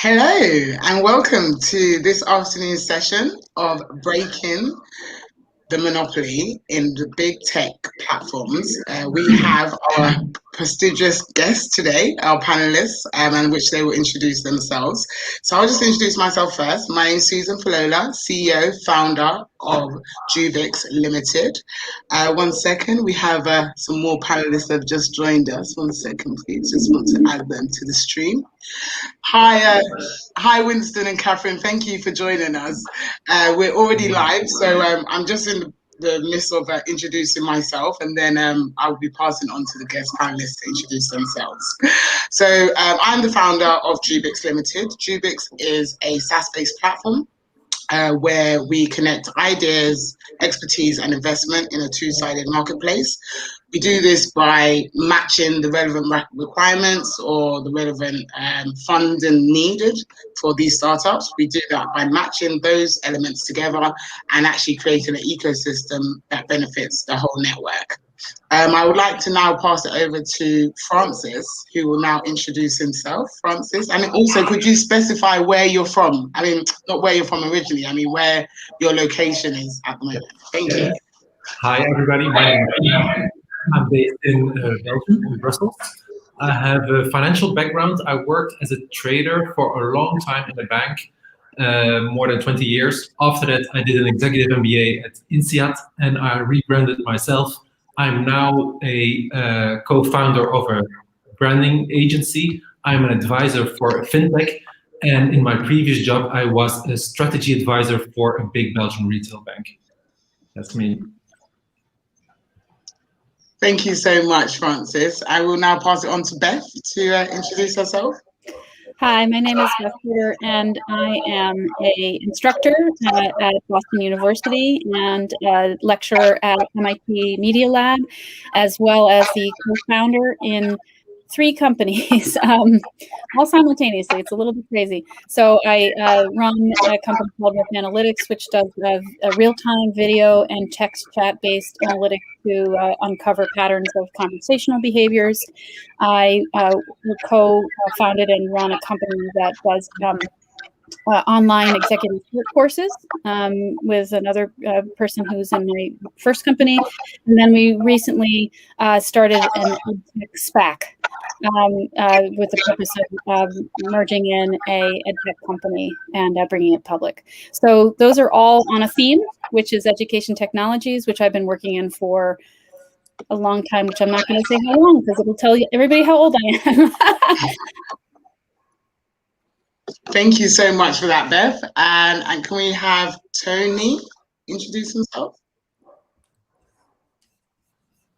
Hello and welcome to this afternoon's session of Breaking the Monopoly in the Big Tech Platforms. We have our prestigious guests today, our panelists, and which they will introduce themselves. So I'll just introduce myself first. My name is Susan Falola, CEO, founder of Jubix Limited. One second, we have some more panelists that have just joined us. One second, please. Just want to add them to the stream. Hi, Winston and Catherine. Thank you for joining us. We're already live, so I'm just in the midst of introducing myself, and then I'll be passing on to the guest panelists to introduce themselves. So I'm the founder of Jubix Limited. Jubix is a SaaS-based platform where we connect ideas, expertise, and investment in a two-sided marketplace. We do this by matching the relevant requirements or the relevant funding needed for these startups. We do that by matching those elements together and actually creating an ecosystem that benefits the whole network. I would like to now pass it over to Francis, who will now introduce himself. Francis, and also could you specify where you're from? I mean, not where you're from originally, I mean where your location is at the moment. Thank you. Hi, everybody. My name is I'm based in Belgium, in Brussels. I have a financial background. I worked as a trader for a long time in the bank, more than 20 years. After that, I did an executive MBA at INSEAD, and I rebranded myself. I'm now a co-founder of a branding agency. I'm an advisor for a fintech, and in my previous job, I was a strategy advisor for a big Belgian retail bank. That's me. Thank you so much, Francis. I will now pass it on to Beth to introduce herself. Hi, my name is Beth Peter, and I am an instructor at Boston University and a lecturer at MIT Media Lab, as well as the co-founder in 3 companies, all simultaneously. It's a little bit crazy. So I run a company called Rip Analytics, which does real-time video and text chat-based analytics to uncover patterns of conversational behaviors. I co-founded and run a company that does online executive courses with another person who's in my first company. And then we recently started an SPAC with the purpose of merging in a tech company and bringing it public. So those are all on a theme, which is education technologies, which I've been working in for a long time, which I'm not going to say how long because it will tell you everybody how old I am. Thank you so much for that, Beth. And can we have Tony introduce himself?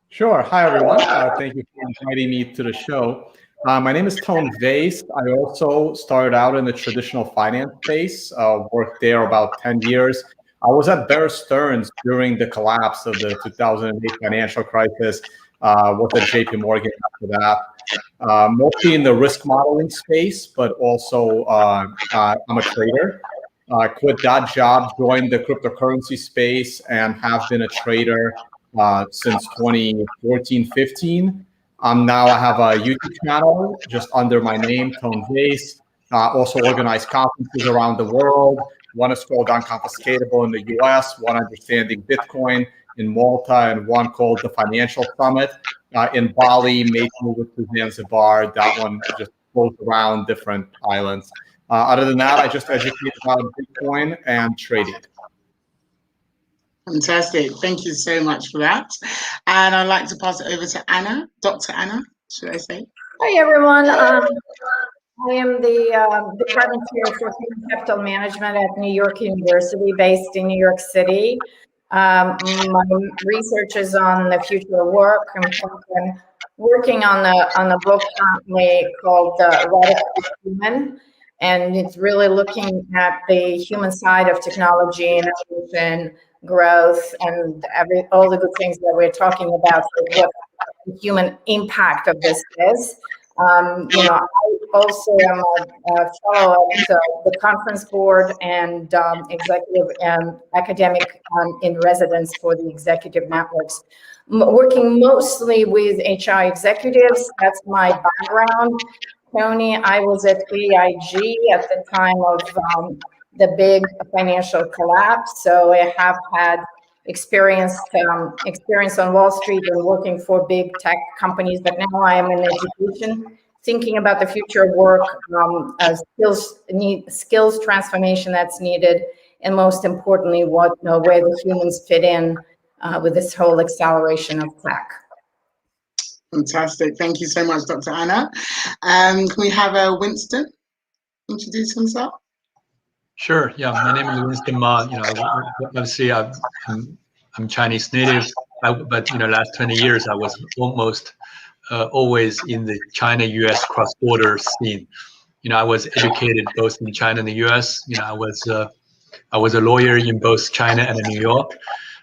Sure. Hi, everyone. Thank you for inviting me to the show. My name is Tone Vase. I also started out in the traditional finance space, worked there about 10 years. I was at Bear Stearns during the collapse of the 2008 financial crisis, worked at JP Morgan after that. Mostly in the risk modeling space, but also I'm a trader. Quit that job, joined the cryptocurrency space, and have been a trader since 2014-15. Now I have a YouTube channel just under my name, Tone Vase. Also organize conferences around the world. One is called Unconfiscatable in the US, one Understanding Bitcoin in Malta, and one called the Financial Summit in Bali, maybe with Zanzibar. That one just goes around different islands. Other than that, I just educate about Bitcoin and trading. Fantastic. Thank you so much for that. And I'd like to pass it over to Anna, Dr. Anna, should I say? Hi, everyone. I am the department chair for human capital management at New York University, based in New York City. My research is on the future of work. I'm working on a book currently called Radical Human, and it's really looking at the human side of technology, innovation, growth, and all the good things that we're talking about. So what the human impact of this is. I also am a fellow at the conference board and executive and academic in residence for the executive networks, working mostly with HR executives. That's my background. Tony. I was at AIG at the time of the big financial collapse. So I have had experience on Wall Street and working for big tech companies, but now I am in education, thinking about the future of work, skills transformation that's needed, and most importantly, where the humans fit in with this whole acceleration of tech. Fantastic. Thank you so much, Dr. Anna. Can we have Winston introduce himself? Sure. Yeah, my name is Winston Ma. Obviously I'm Chinese native, but last 20 years I was almost always in the China-U.S. cross-border scene. I was educated both in China and the U.S. I was a lawyer in both China and New York,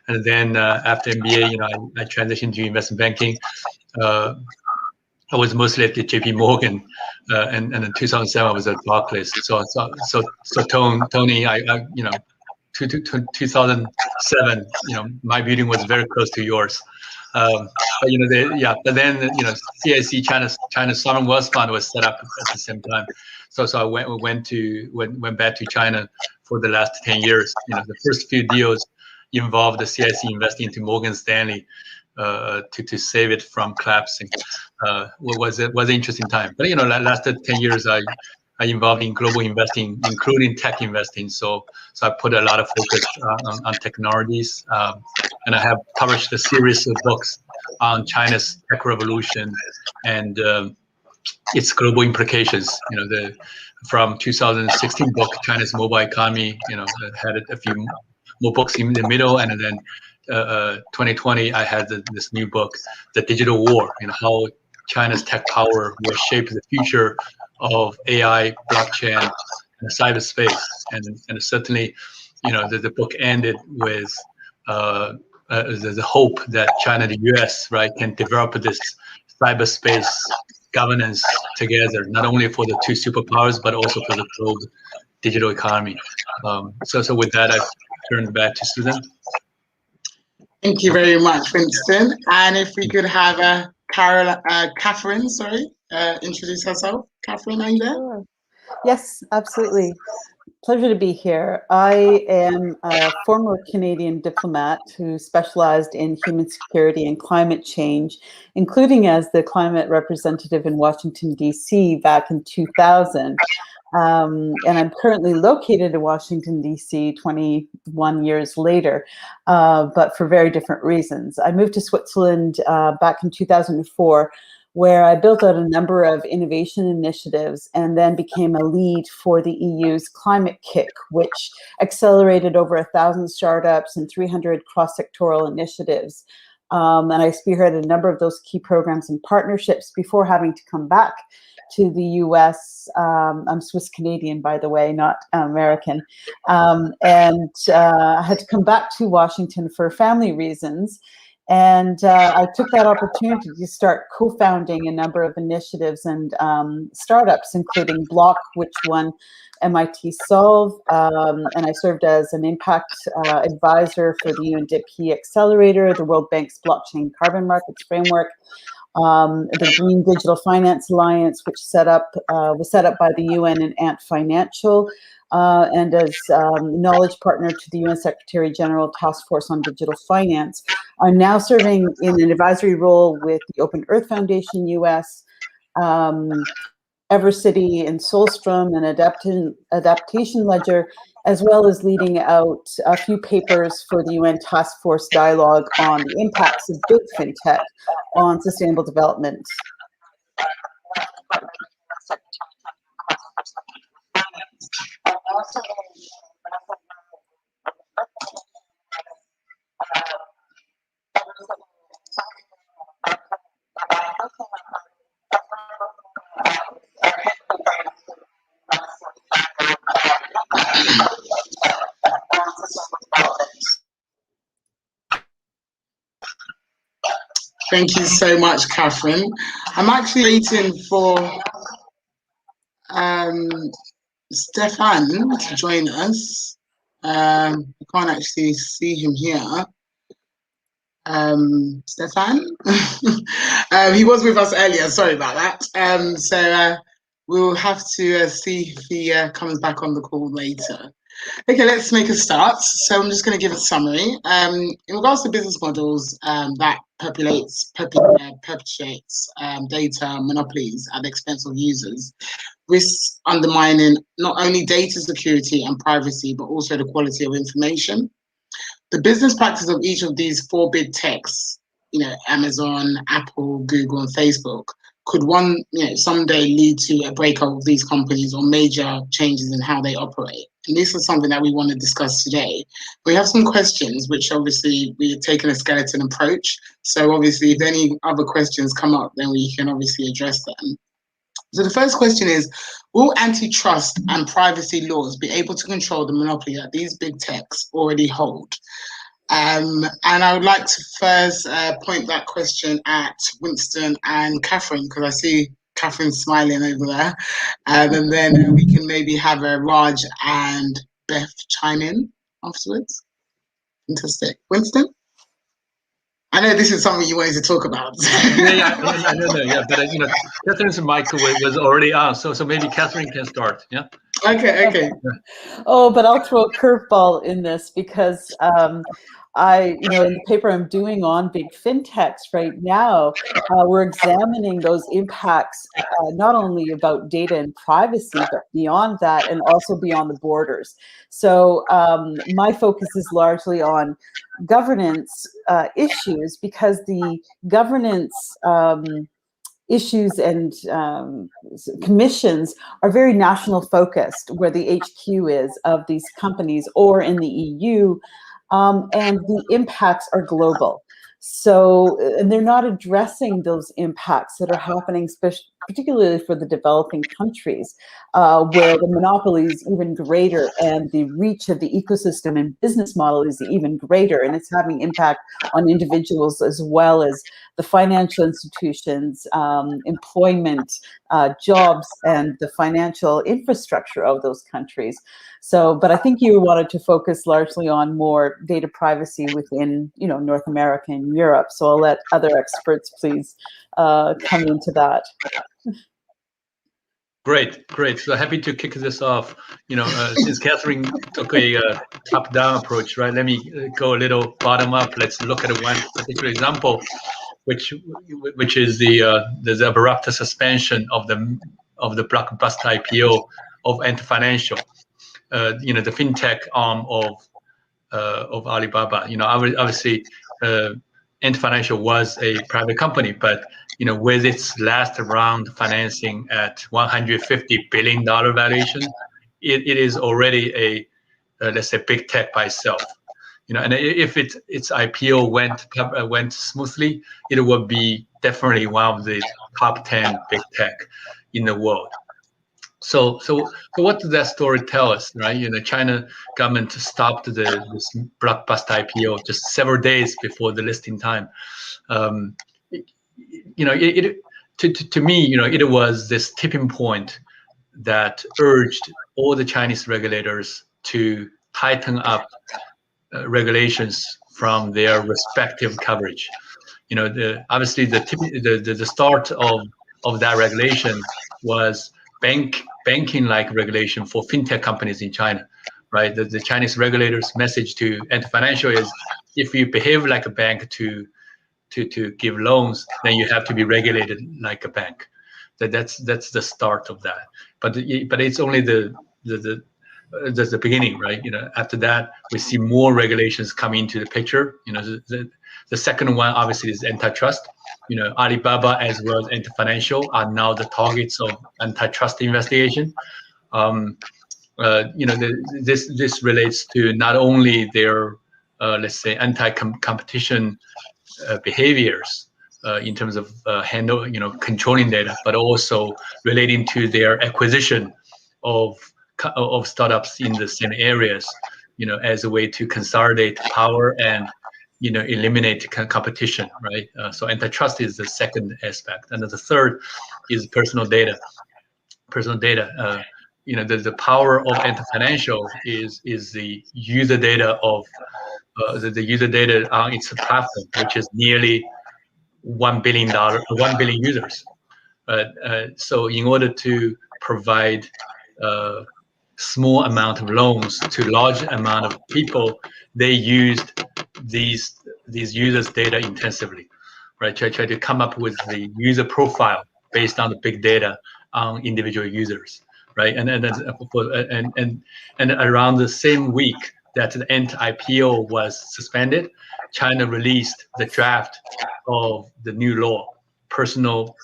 and then after MBA, I transitioned to investment banking. I was mostly at the JP Morgan, and in 2007 I was at Barclays. So Tony, 2007, my building was very close to yours. But then CIC China Sovereign Wealth Fund was set up at the same time. So I went back to China for the last 10 years. The first few deals involved the CIC investing into Morgan Stanley to save it from collapsing. Was an interesting time. But last 10 years I involved in global investing, including tech investing. So I put a lot of focus on technologies, and I have published a series of books on China's tech revolution and its global implications. From 2016 book, China's Mobile Economy, had a few more books in the middle, and then 2020 I had this new book, The Digital War, how China's tech power will shape the future of AI, blockchain, and cyberspace. And certainly, the book ended with the hope that China and the US, can develop this cyberspace governance together, not only for the two superpowers, but also for the global digital economy. So with that, I turn back to Susan. Thank you very much, Winston. And if we could have Catherine, introduce herself. Catherine, are you there? Sure. Yes, absolutely. Pleasure to be here. I am a former Canadian diplomat who specialized in human security and climate change, including as the climate representative in Washington, D.C. back in 2000. And I'm currently located in Washington, D.C. 21 years later, but for very different reasons. I moved to Switzerland back in 2004, where I built out a number of innovation initiatives and then became a lead for the EU's Climate Kick, which accelerated over 1,000 startups and 300 cross-sectoral initiatives. And I spearheaded a number of those key programs and partnerships before having to come back to the US. I'm Swiss Canadian, by the way, not American. And I had to come back to Washington for family reasons. And I took that opportunity to start co-founding a number of initiatives and startups, including Block, which won MIT Solve. And I served as an impact advisor for the UNDP Accelerator, the World Bank's Blockchain Carbon Markets Framework, the Green Digital Finance Alliance, which was set up by the UN and Ant Financial, and as knowledge partner to the UN Secretary General Task Force on Digital Finance. I'm now serving in an advisory role with the Open Earth Foundation US, Evercity and Solstrom and Adaptation Ledger, as well as leading out a few papers for the UN Task Force Dialogue on the impacts of big fintech on sustainable development. Thank you so much, Catherine. I'm actually waiting for Stefan to join us. I can't actually see him here. Stefan? He was with us earlier, sorry about that. So We'll have to see if he comes back on the call later. Okay, let's make a start. So I'm just going to give a summary. In regards to business models that perpetuates data monopolies at the expense of users, risks undermining not only data security and privacy, but also the quality of information. The business practice of each of these four big techs, Amazon, Apple, Google, and Facebook, could someday lead to a breakup of these companies or major changes in how they operate. And this is something that we want to discuss today. We have some questions, which obviously we have taken a skeleton approach. So obviously, if any other questions come up, then we can obviously address them. So the first question is, will antitrust and privacy laws be able to control the monopoly that these big techs already hold? And I would like to first point that question at Winston and Catherine, because I see Catherine smiling over there. And then we can maybe have Raj and Beth chime in afterwards. Fantastic. Winston? I know this is something you wanted to talk about. Yeah, but Catherine's mic was already on, so maybe Catherine can start. Yeah. Okay. Oh, but I'll throw a curveball in this because in the paper I'm doing on big fintechs right now, we're examining those impacts, not only about data and privacy, but beyond that, and also beyond the borders. So my focus is largely on governance issues, because the governance issues and commissions are very national focused, where the HQ is of these companies, or in the EU, and the impacts are global. So, and they're not addressing those impacts that are happening, particularly for the developing countries, where the monopoly is even greater and the reach of the ecosystem and business model is even greater, and it's having impact on individuals as well as the financial institutions, employment, jobs, and the financial infrastructure of those countries. So, but I think you wanted to focus largely on more data privacy within, North America and Europe. So I'll let other experts please come into that. Great. So happy to kick this off. Since Catherine took a top-down approach, right? Let me go a little bottom-up. Let's look at one particular example, which is the abrupt suspension of the blockbuster IPO of Ant Financial, the fintech arm of Alibaba. Obviously, Ant Financial was a private company, but with its last round financing at $150 billion valuation, it is already a let's say big tech by itself. And if its IPO went smoothly, it would be definitely one of the top 10 big tech in the world. So what does that story tell us, right? China government stopped this blockbuster IPO just several days before the listing time. To me, it was this tipping point that urged all the Chinese regulators to tighten up regulations from their respective coverage. Obviously the start of that regulation was banking-like regulation for fintech companies in China, right? The Chinese regulators' message to Ant Financial is, if you behave like a bank to give loans, then you have to be regulated like a bank. That's the start of that. But it's only the beginning, right? After that, we see more regulations come into the picture. The second one obviously is antitrust. Alibaba as well as Ant Financial are now the targets of antitrust investigation. This relates to not only their let's say anti-competition behaviors in terms of controlling data, but also relating to their acquisition of startups in the same areas, as a way to consolidate power and eliminate competition, right? So antitrust is the second aspect, and the third is personal data. The power of Ant Financial is the user data of the user data on its platform, which is nearly 1 billion users. So in order to provide small amount of loans to large amount of people, they used these users' data intensively, right? Try to come up with the user profile based on the big data on individual users, right? And around the same week that the IPO was suspended, China released the draft of the new law, personal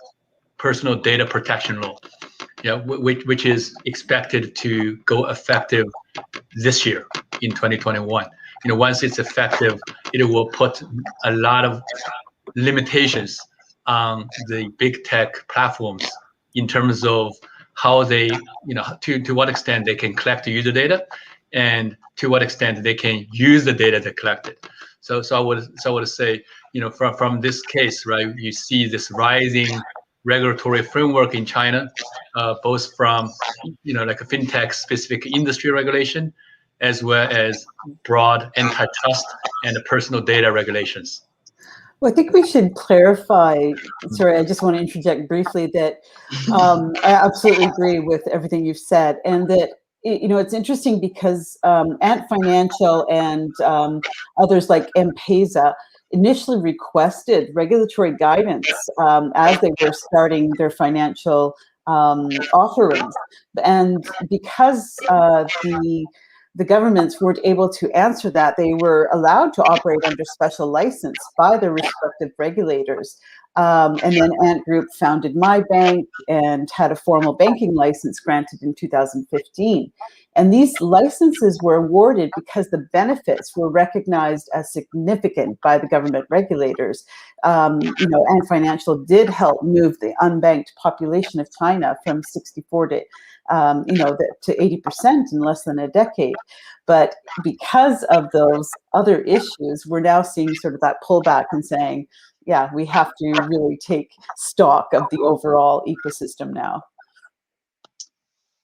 data protection law, which is expected to go effective this year in 2021. Once it's effective, it will put a lot of limitations on the big tech platforms in terms of how they, to what extent they can collect the user data, and to what extent they can use the data they collected. So I would say, from this case, right, you see this rising regulatory framework in China, both from, like a fintech specific industry regulation, as well as broad antitrust and personal data regulations. Well, I think we should clarify, sorry, I just want to interject briefly that I absolutely agree with everything you've said, and that, it's interesting because Ant Financial and others like M-Pesa initially requested regulatory guidance as they were starting their financial offerings. And because the governments weren't able to answer that, they were allowed to operate under special license by their respective regulators. And then Ant Group founded My Bank and had a formal banking license granted in 2015. And these licenses were awarded because the benefits were recognized as significant by the government regulators. Ant Financial did help move the unbanked population of China from 64 to 80% in less than a decade. But because of those other issues, we're now seeing sort of that pullback and saying, yeah, we have to really take stock of the overall ecosystem now.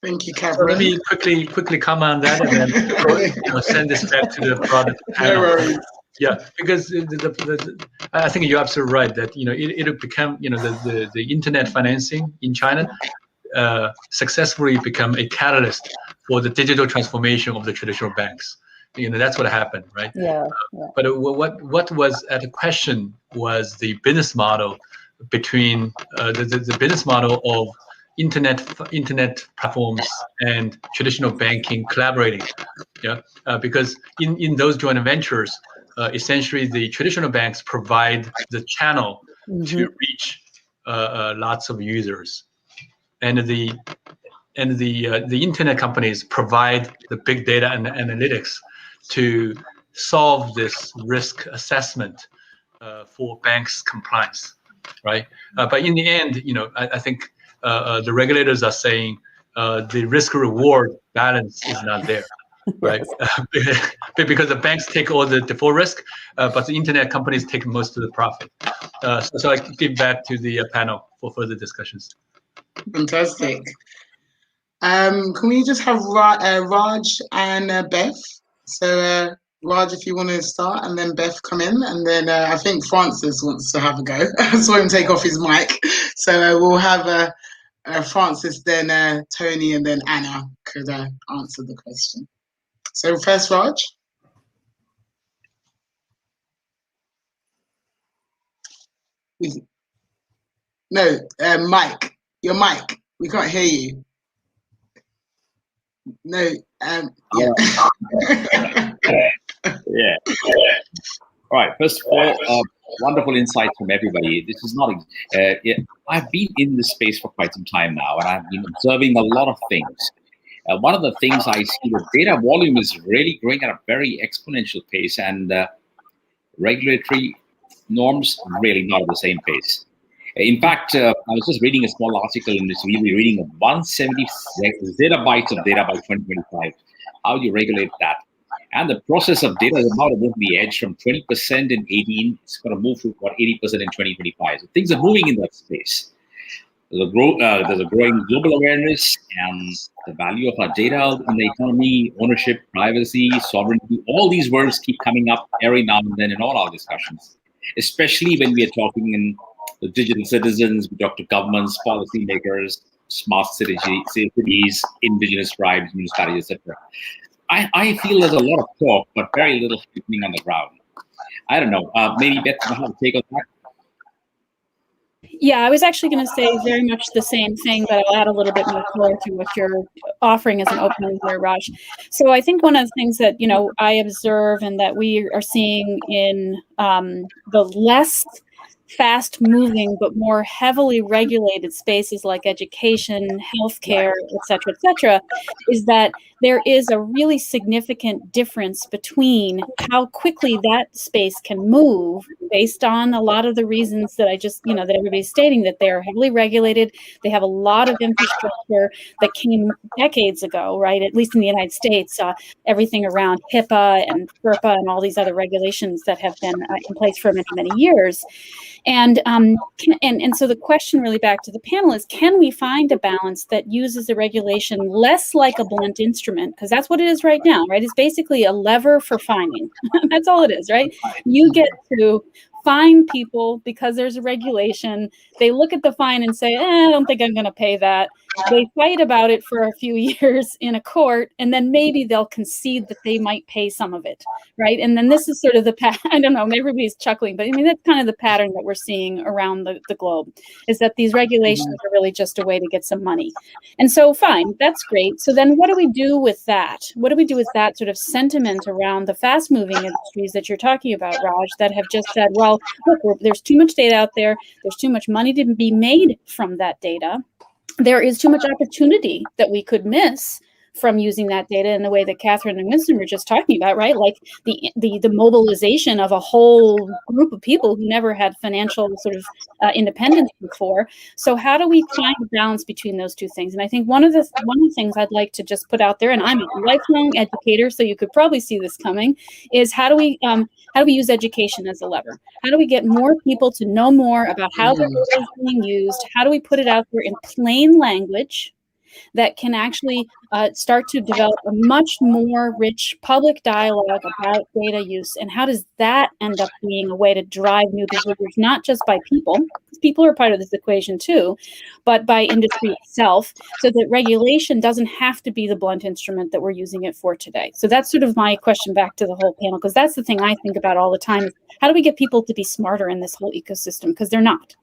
Thank you, So Catherine. let me quickly comment on that, and then send this back to the product panel. No worries. Yeah, because I think you're absolutely right that it'll become the internet financing in China successfully become a catalyst for the digital transformation of the traditional banks. That's what happened, right? Yeah. But what was at the question was the business model between the business model of internet platforms and traditional banking collaborating. Because in those joint ventures, essentially the traditional banks provide the channel to reach lots of users, and the internet companies provide the big data and analytics to solve this risk assessment for banks' compliance, right? But in the end, I think the regulators are saying the risk-reward balance is not there, right? Because the banks take all the default risk, but the internet companies take most of the profit. So I give back to the panel for further discussions. Fantastic. Can we just have Raj and Beth? So Raj, if you want to start, and then Beth come in, and then I think Francis wants to have a go. I saw him take off his mic. So we'll have Francis, then Tony, and then Anna could answer the question. So first, Raj. No, Mike. Your mic. We can't hear you. No. Yeah. Yeah. All right. First of all, wonderful insights from everybody. This is not. I've been in this space for quite some time now, and I've been observing a lot of things. One of the things I see, the data volume is really growing at a very exponential pace, and regulatory norms really not at the same pace. In fact, I was just reading a small article in this. We'll be reading 170 zettabytes of data by 2025. How do you regulate that? And the process of data is about to move the edge from 20% in 18. It's going to move to about 80% in 2025. So things are moving in that space. There's a growing global awareness and the value of our data in the economy, ownership, privacy, sovereignty. All these words keep coming up every now and then in all our discussions, especially when we are talking in the digital citizens. We talk to governments, policymakers, smart cities, indigenous tribes, municipalities, etc. I feel there's a lot of talk, but very little happening on the ground. I don't know. Maybe Beth, you have a take on that? Yeah, I was actually going to say very much the same thing, but I'll add a little bit more color to what you're offering as an opening here, Raj. So I think one of the things that, I observe and that we are seeing in the less fast-moving but more heavily regulated spaces like education, healthcare, et cetera, is that there is a really significant difference between how quickly that space can move based on a lot of the reasons that I just, that everybody's stating, that they are heavily regulated. They have a lot of infrastructure that came decades ago, right? At least in the United States, everything around HIPAA and FERPA and all these other regulations that have been in place for many, many years. And so the question really back to the panel is, can we find a balance that uses the regulation less like a blunt instrument? Because that's what it is right now, right? It's basically a lever for fining. That's all it is, right? You get to fine people because there's a regulation. They look at the fine and say, I don't think I'm going to pay that. They fight about it for a few years in a court, and then maybe they'll concede that they might pay some of it, right? And then this is sort of the I don't know, everybody's chuckling, but I mean, that's kind of the pattern that we're seeing around the globe, is that these regulations are really just a way to get some money. And so, fine, that's great. So then what do we do with that? What do we do with that sort of sentiment around the fast-moving industries that you're talking about, Raj, that have just said, well, look, there's too much data out there. There's too much money to be made from that data. There is too much opportunity that we could miss from using that data in the way that Catherine and Winston were just talking about, right? Like the mobilization of a whole group of people who never had financial sort of independence before. So how do we find a balance between those two things? And I think one of the things I'd like to just put out there, and I'm a lifelong educator, so you could probably see this coming, is how do we use education as a lever? How do we get more people to know more about how the data is being used? How do we put it out there in plain language that can actually start to develop a much more rich public dialogue about data use? And how does that end up being a way to drive new behaviors, not just by people, because people are part of this equation too, but by industry itself, so that regulation doesn't have to be the blunt instrument that we're using it for today? So that's sort of my question back to the whole panel, because that's the thing I think about all the time, is how do we get people to be smarter in this whole ecosystem? Because they're not.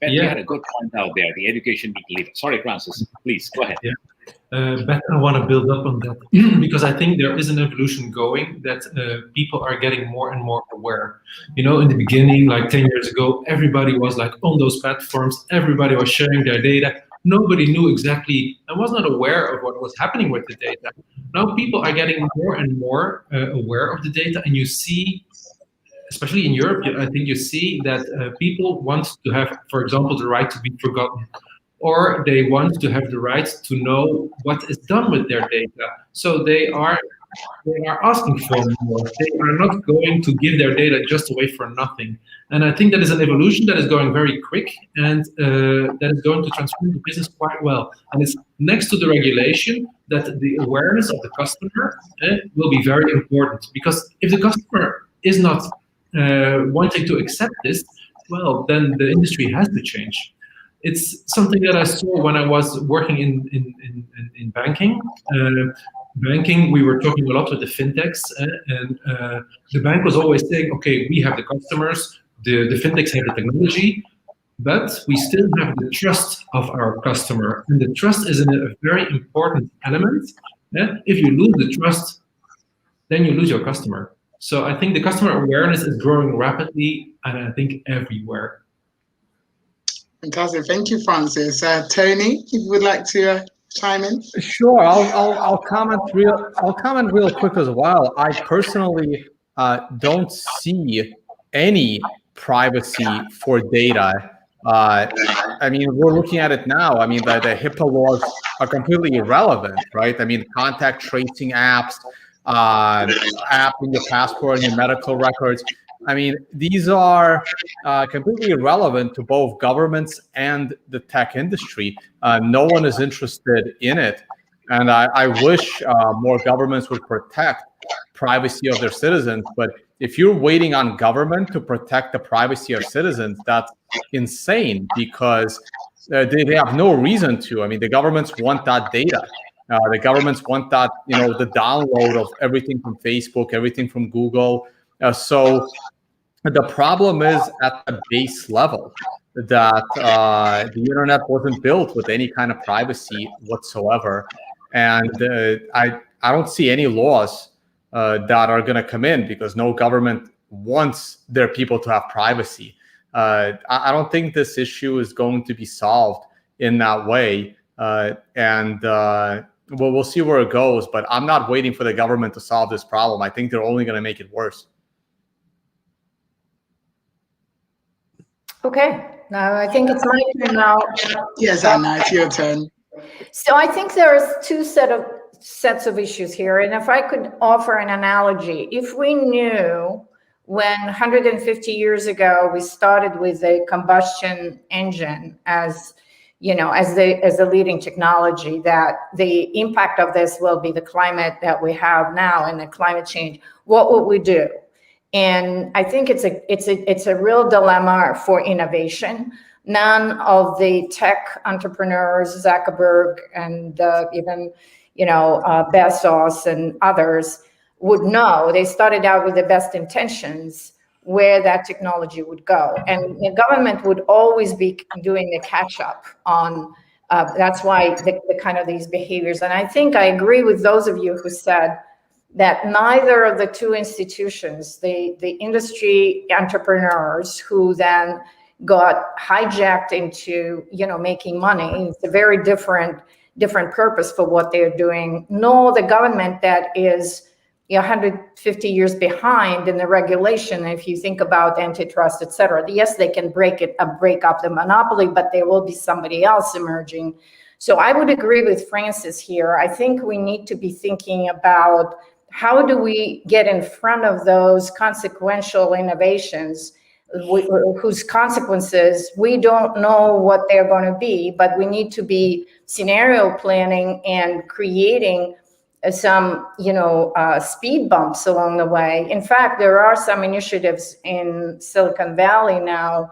You had a good point out there, the education being leader. Sorry, Francis, please, go ahead. Beth, I want to build up on that because I think there is an evolution going that people are getting more and more aware. In the beginning, like 10 years ago, everybody was like on those platforms, everybody was sharing their data. Nobody knew exactly and was not aware of what was happening with the data. Now people are getting more and more aware of the data, and you see, especially in Europe, I think you see that people want to have, for example, the right to be forgotten, or they want to have the right to know what is done with their data. So they are asking for more. They are not going to give their data just away for nothing. And I think that is an evolution that is going very quick, and that is going to transform the business quite well. And it's next to the regulation that the awareness of the customer will be very important, because if the customer is not wanting to accept this, well, then the industry has to change. It's something that I saw when I was working in banking. Banking, we were talking a lot with the fintechs, and the bank was always saying, okay, we have the customers, the fintechs have the technology, but we still have the trust of our customer. And the trust is a very important element. If you lose the trust, then you lose your customer. So I think the customer awareness is growing rapidly, and I think everywhere. Fantastic, thank you, Francis. Tony, if you would like to chime in. Sure, I'll comment real quick as well. I personally don't see any privacy for data. I mean, we're looking at it now. I mean, the HIPAA laws are completely irrelevant, right? I mean, contact tracing apps, app in your passport and your medical records. I mean, these are completely irrelevant to both governments and the tech industry. No one is interested in it. And I wish more governments would protect privacy of their citizens. But if you're waiting on government to protect the privacy of citizens, that's insane, because they have no reason to. I mean, the governments want that data. The governments want that, the download of everything from Facebook, everything from Google. So the problem is at the base level, that the internet wasn't built with any kind of privacy whatsoever. And I don't see any laws that are going to come in, because no government wants their people to have privacy. I don't think this issue is going to be solved in that way. Well, we'll see where it goes, but I'm not waiting for the government to solve this problem. I think they're only going to make it worse. Okay, now I think it's my turn now. Yes, Anna, it's your turn. So I think there's two sets of issues here. And if I could offer an analogy, if we knew when 150 years ago we started with a combustion engine as the leading technology, that the impact of this will be the climate that we have now and the climate change, what would we do? And I think it's a real dilemma for innovation. None of the tech entrepreneurs, Zuckerberg and even Bezos and others, would know. They started out with the best intentions where that technology would go, and the government would always be doing the catch up on. That's why the kind of these behaviors. And I think I agree with those of you who said that neither of the two institutions, the industry entrepreneurs who then got hijacked into making money, it's a very different purpose for what they're doing, nor the government that is 150 years behind in the regulation. If you think about antitrust, et cetera, yes, they can break up the monopoly, but there will be somebody else emerging. So I would agree with Francis here. I think we need to be thinking about how do we get in front of those consequential innovations whose consequences we don't know what they're going to be, but we need to be scenario planning and creating some speed bumps along the way. In fact, there are some initiatives in Silicon Valley now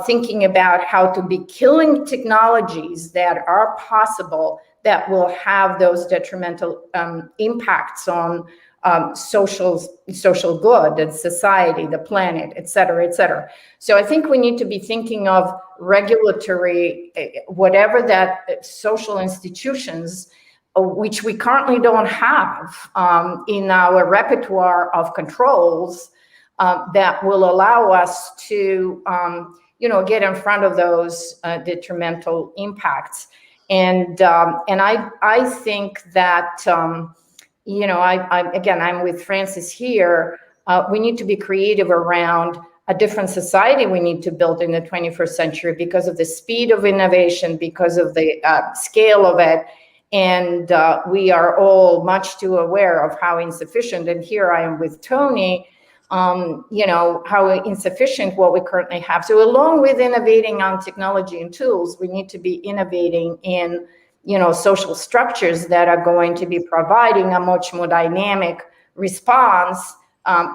thinking about how to be killing technologies that are possible that will have those detrimental impacts on social good and society, the planet, et cetera, et cetera. So I think we need to be thinking of regulatory, whatever that social institutions, which we currently don't have in our repertoire of controls, that will allow us to get in front of those detrimental impacts. And I think that I'm with Francis here. We need to be creative around a different society we need to build in the 21st century because of the speed of innovation, because of the scale of it. And we are all much too aware of how insufficient, and here I am with Tony, how insufficient what we currently have. So along with innovating on technology and tools, we need to be innovating in social structures that are going to be providing a much more dynamic response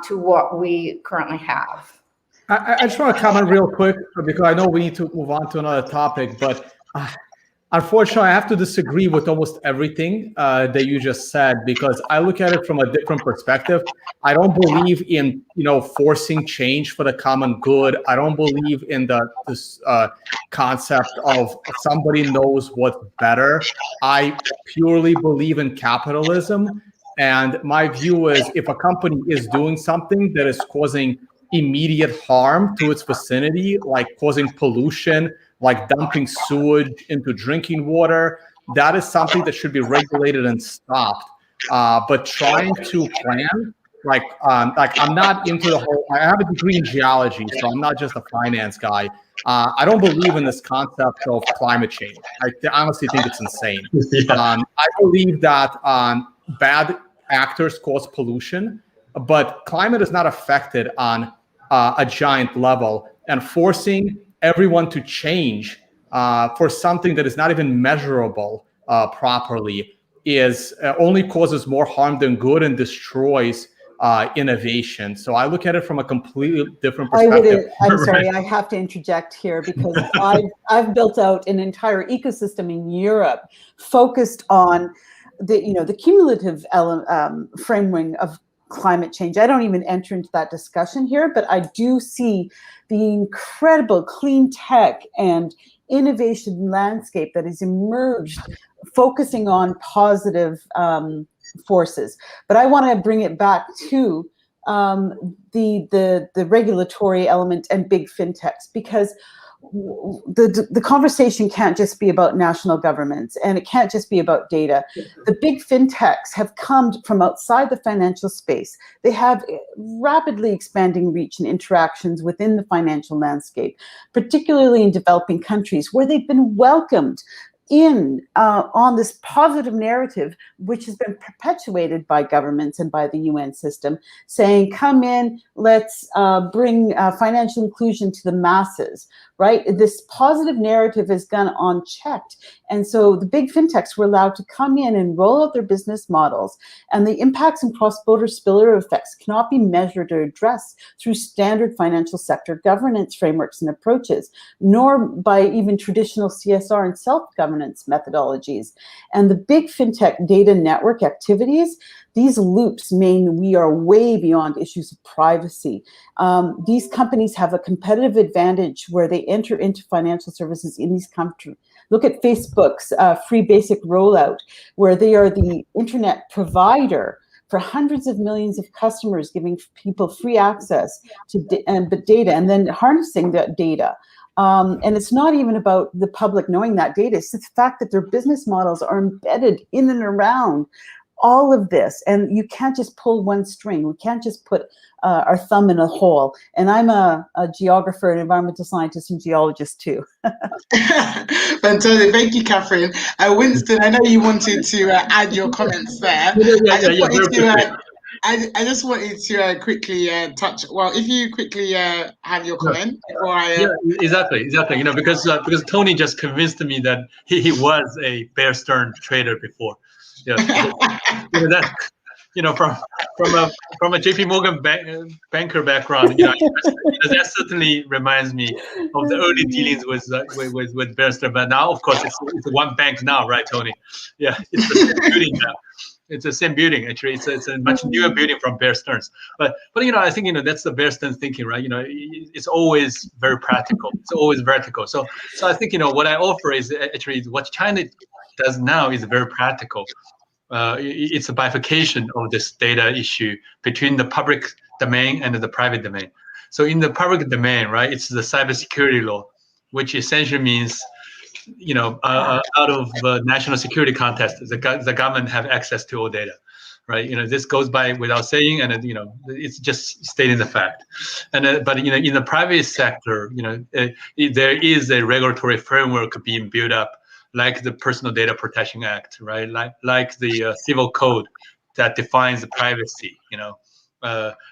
to what we currently have. I just want to comment real quick, because I know we need to move on to another topic, but unfortunately, I have to disagree with almost everything that you just said, because I look at it from a different perspective. I don't believe in forcing change for the common good. I don't believe in this concept of somebody knows what's better. I purely believe in capitalism, and my view is if a company is doing something that is causing immediate harm to its vicinity, like causing pollution, like dumping sewage into drinking water, that is something that should be regulated and stopped. But trying to plan, like I'm not into the whole, I have a degree in geology, so I'm not just a finance guy. I don't believe in this concept of climate change. I honestly think it's insane. I believe that bad actors cause pollution, but climate is not affected on a giant level, and forcing everyone to change for something that is not even measurable properly is only causes more harm than good and destroys innovation. So I look at it from a completely different perspective. I'm sorry, I have to interject here because I've built out an entire ecosystem in Europe focused on the cumulative framing of climate change. I don't even enter into that discussion here, but I do see the incredible clean tech and innovation landscape that has emerged, focusing on positive forces. But I want to bring it back to the regulatory element and big fintechs, because the conversation can't just be about national governments, and it can't just be about data. The big fintechs have come from outside the financial space. They have rapidly expanding reach and interactions within the financial landscape, particularly in developing countries where they've been welcomed in on this positive narrative, which has been perpetuated by governments and by the UN system, saying, come in, let's bring financial inclusion to the masses, right? This positive narrative has gone unchecked. And so the big fintechs were allowed to come in and roll out their business models, and the impacts and cross-border spillover effects cannot be measured or addressed through standard financial sector governance frameworks and approaches, nor by even traditional CSR and self-governance methodologies. And the big fintech data network activities, these loops mean we are way beyond issues of privacy. These companies have a competitive advantage where they enter into financial services in these countries. Look at Facebook's free basic rollout, where they are the internet provider for hundreds of millions of customers, giving people free access to data and then harnessing that data. And it's not even about the public knowing that data. It's the fact that their business models are embedded in and around all of this. And you can't just pull one string. We can't just put our thumb in a hole. And I'm a geographer, an environmental scientist, and geologist too. Fantastic. Thank you, Catherine. Winston, I know you wanted to add your comments there. I just wanted to quickly touch. Well, if you quickly have your comment before I. Yeah, exactly. Because Tony just convinced me that he was a Bear Stearns trader before. Yeah, that from a JP Morgan banker background, that certainly reminds me of the early dealings with Bear Stearns. But now, of course, it's one bank now, right, Tony? Yeah, it's the same building now. It's the same building, actually. It's a much newer building from Bear Stearns. But I think that's the Bear Stearns thinking, right? It's always very practical. It's always vertical. So I think what I offer is actually what China does now is very practical. It's a bifurcation of this data issue between the public domain and the private domain. So in the public domain, right, it's the cybersecurity law, which essentially means, out of the national security context, the government have access to all data, right? This goes by without saying, and it's just stating the fact. And but in the private sector, there is a regulatory framework being built up, like the Personal Data Protection Act, right? Like the civil code that defines the privacy,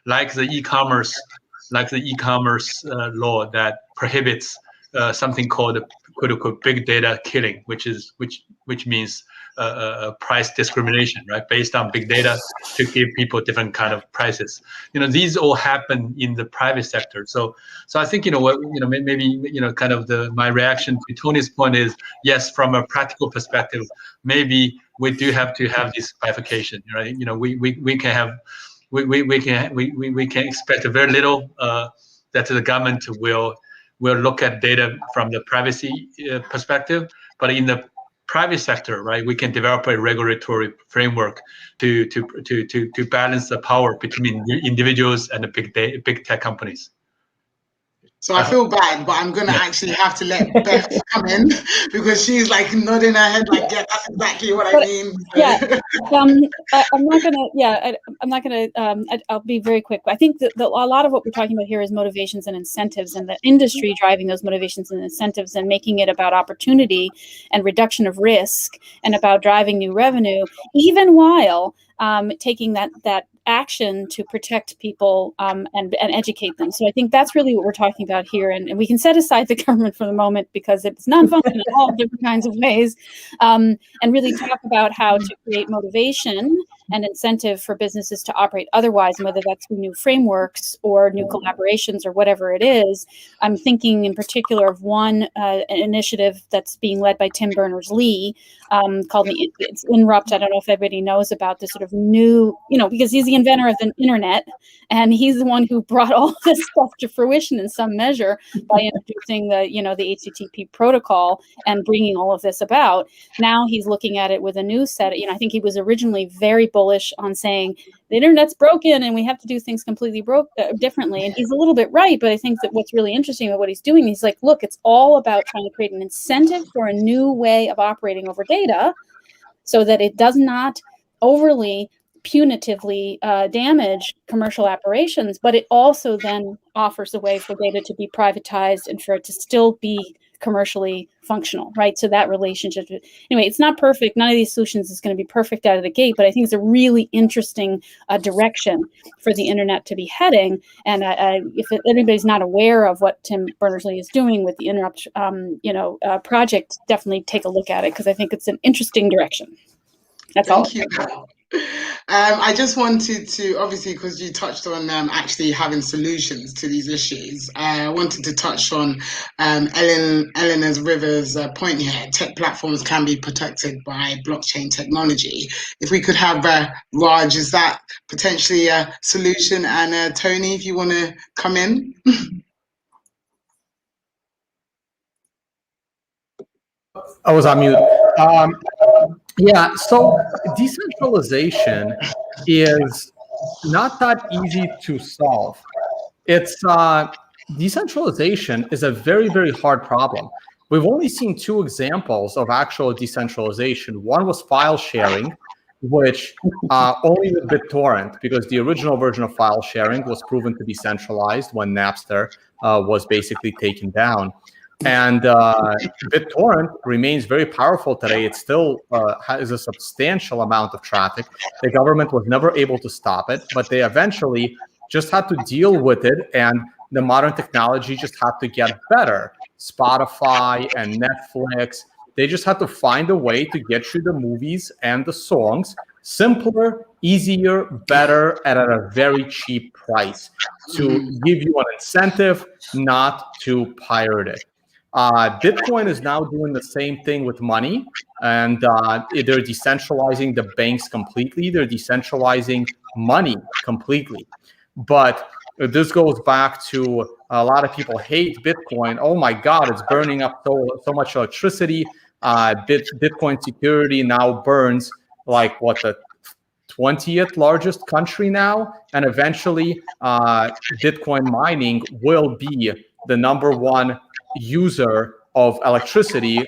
like the e-commerce law that prohibits something called quote-unquote big data killing, which means price discrimination, right? based on big data to give people different kind of prices. These all happen in the private sector. So I think maybe kind of my reaction to Tony's point is, yes, from a practical perspective, maybe we do have to have this bifurcation, right? We can expect very little that the government will look at data from the privacy perspective, but in the private sector, right, we can develop a regulatory framework to balance the power between individuals and the big tech companies. So I feel bad, but I'm gonna actually have to let Beth come in because she's like nodding her head, like, yeah, that's exactly what I mean. Yeah, I'm not gonna. I'll be very quick. I think that a lot of what we're talking about here is motivations and incentives, and the industry driving those motivations and incentives, and making it about opportunity and reduction of risk, and about driving new revenue, even while taking that action to protect people and educate them. So I think that's really what we're talking about here. And we can set aside the government for the moment because it's non-functional in all different kinds of ways, and really talk about how to create motivation and incentive for businesses to operate otherwise, and whether that's through new frameworks or new collaborations or whatever it is. I'm thinking in particular of one initiative that's being led by Tim Berners-Lee called it's Inrupt. I don't know if everybody knows about this sort of new, because he's the inventor of the internet, and he's the one who brought all this stuff to fruition in some measure by introducing the HTTP protocol and bringing all of this about. Now he's looking at it with a new set. I think he was originally very bullish on saying the internet's broken and we have to do things completely differently. And he's a little bit right, but I think that what's really interesting about what he's doing, he's like, look, it's all about trying to create an incentive for a new way of operating over data so that it does not overly punitively damage commercial operations, but it also then offers a way for data to be privatized and for it to still be commercially functional, right? So that relationship, anyway, it's not perfect. None of these solutions is going to be perfect out of the gate, but I think it's a really interesting direction for the internet to be heading. And if anybody's not aware of what Tim Berners-Lee is doing with the Interrupt, project, definitely take a look at it because I think it's an interesting direction. That's all. Thank you. I just wanted to, obviously, because you touched on actually having solutions to these issues, I wanted to touch on Eleanor Rivers' point here. Tech platforms can be protected by blockchain technology. If we could have Raj, is that potentially a solution? And Tony, if you want to come in. I was on mute. Yeah, so decentralization is not that easy to solve. It's decentralization is a very, very hard problem. We've only seen two examples of actual decentralization. One was file sharing, which only with BitTorrent, because the original version of file sharing was proven to be centralized when Napster was basically taken down. And BitTorrent remains very powerful today. It still has a substantial amount of traffic. The government was never able to stop it, but they eventually just had to deal with it, and the modern technology just had to get better. Spotify and Netflix, they just had to find a way to get you the movies and the songs simpler, easier, better, and at a very cheap price to give you an incentive not to pirate it. Bitcoin is now doing the same thing with money, and they're decentralizing the banks completely. They're decentralizing money completely. But this goes back to a lot of people hate Bitcoin. Oh my God, it's burning up so much electricity. Bitcoin security now burns like the 20th largest country now, and eventually Bitcoin mining will be the #1 user of electricity,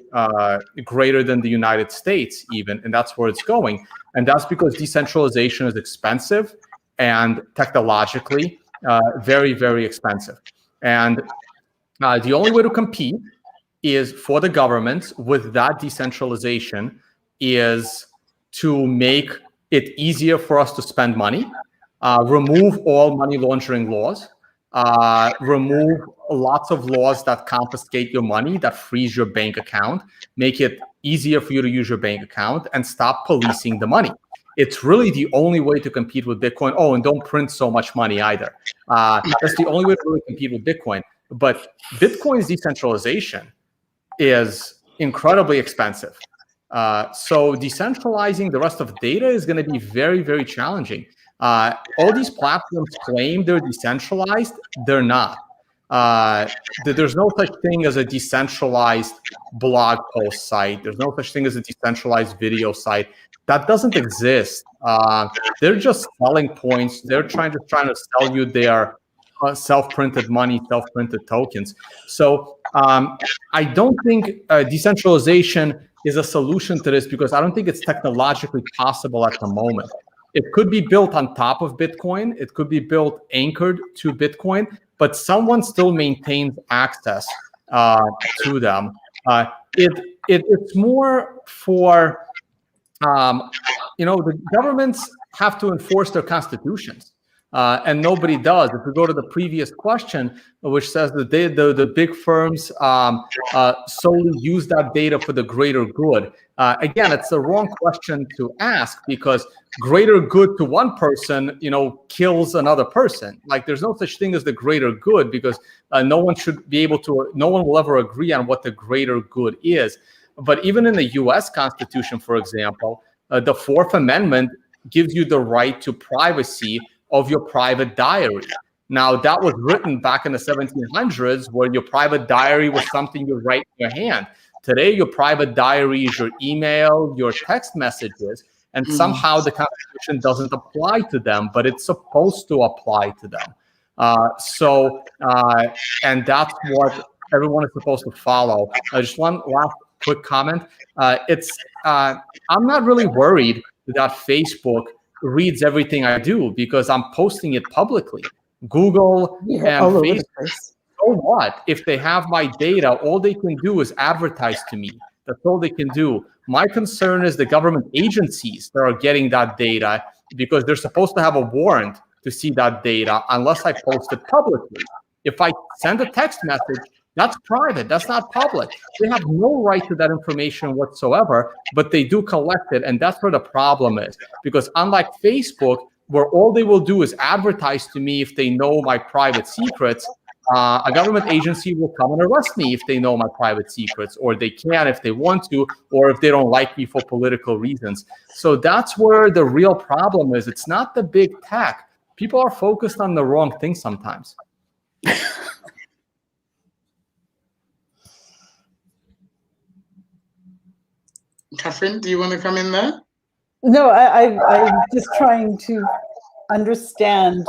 greater than the United States even, and that's where it's going. And that's because decentralization is expensive and technologically very, very expensive. And the only way to compete is for the governments with that decentralization is to make it easier for us to spend money, remove all money laundering laws, remove lots of laws that confiscate your money, that freeze your bank account, make it easier for you to use your bank account, and stop policing the money. It's really the only way to compete with Bitcoin. Oh, and don't print so much money either. That's the only way to really compete with Bitcoin. But Bitcoin's decentralization is incredibly expensive. So decentralizing the rest of data is going to be very, very challenging. All these platforms claim they're decentralized. They're not. There's no such thing as a decentralized blog post site. There's no such thing as a decentralized video site. That doesn't exist. They're just selling points. They're trying to sell you their self-printed money, self-printed tokens. So I don't think decentralization is a solution to this, because I don't think it's technologically possible at the moment. It could be built on top of Bitcoin. It could be built anchored to Bitcoin, but someone still maintains access to them. It's more for, the governments have to enforce their constitutions. And nobody does. If we go to the previous question, which says that the big firms solely use that data for the greater good. Again, it's the wrong question to ask, because greater good to one person, kills another person. Like, there's no such thing as the greater good, because no one will ever agree on what the greater good is. But even in the US Constitution, for example, the Fourth Amendment gives you the right to privacy of your private diary. Now, that was written back in the 1700s, where your private diary was something you write in your hand. Today, your private diary is your email, your text messages, and somehow the Constitution doesn't apply to them, but it's supposed to apply to them. And that's what everyone is supposed to follow. Just one last quick comment. I'm not really worried that Facebook reads everything I do, because I'm posting it publicly. Google and Facebook, so what? If they have my data, all they can do is advertise to me. That's all they can do. My concern is the government agencies that are getting that data, because they're supposed to have a warrant to see that data unless I post it publicly. If I send a text message, that's private. That's not public. They have no right to that information whatsoever, but they do collect it. And that's where the problem is. Because unlike Facebook, where all they will do is advertise to me if they know my private secrets, a government agency will come and arrest me if they know my private secrets, or they can if they want to, or if they don't like me for political reasons. So that's where the real problem is. It's not the big tech. People are focused on the wrong thing sometimes. Catherine, do you want to come in there? No, I'm just trying to understand.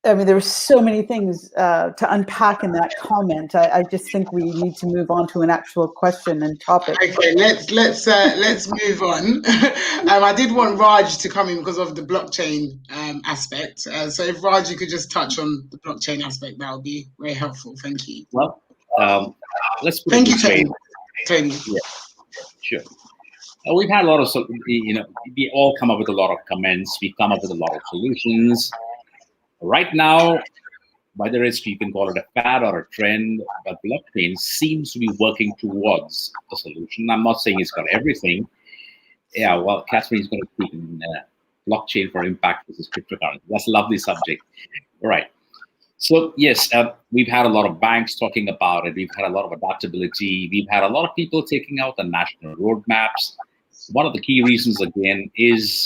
I mean, there were so many things to unpack in that comment. I just think we need to move on to an actual question and topic. Okay, let's move on. I did want Raj to come in because of the blockchain aspect. So if Raj, you could just touch on the blockchain aspect, that would be very helpful. Thank you. Well, let's put thank it you, this way. Tony. Yeah, sure. We've had a lot of, we all come up with a lot of comments. We come up with a lot of solutions. Right now, whether it's, you can call it a fad or a trend, but blockchain seems to be working towards a solution. I'm not saying it's got everything. Yeah, well, Catherine is going to speak in blockchain for impact versus cryptocurrency. That's a lovely subject. All right. So yes, we've had a lot of banks talking about it. We've had a lot of adaptability. We've had a lot of people taking out the national roadmaps. One of the key reasons, again, is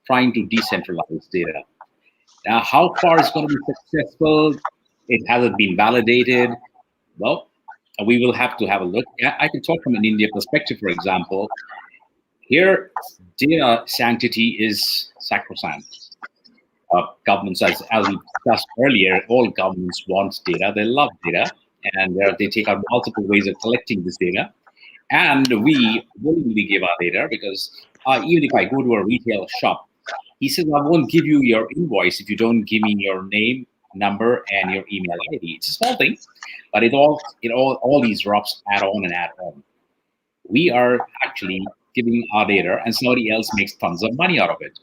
trying to decentralize data. Now, how far it's going to be successful, it hasn't been validated. Well, we will have to have a look. I can talk from an India perspective, for example. Here, data sanctity is sacrosanct. Governments, as we discussed earlier, all governments want data. They love data, and they take out multiple ways of collecting this data. And we willingly give our data, because even if I go to a retail shop, he says, I won't give you your invoice if you don't give me your name, number, and your email ID. It's a small thing, but all these drops add on and add on. We are actually giving our data, and somebody else makes tons of money out of it.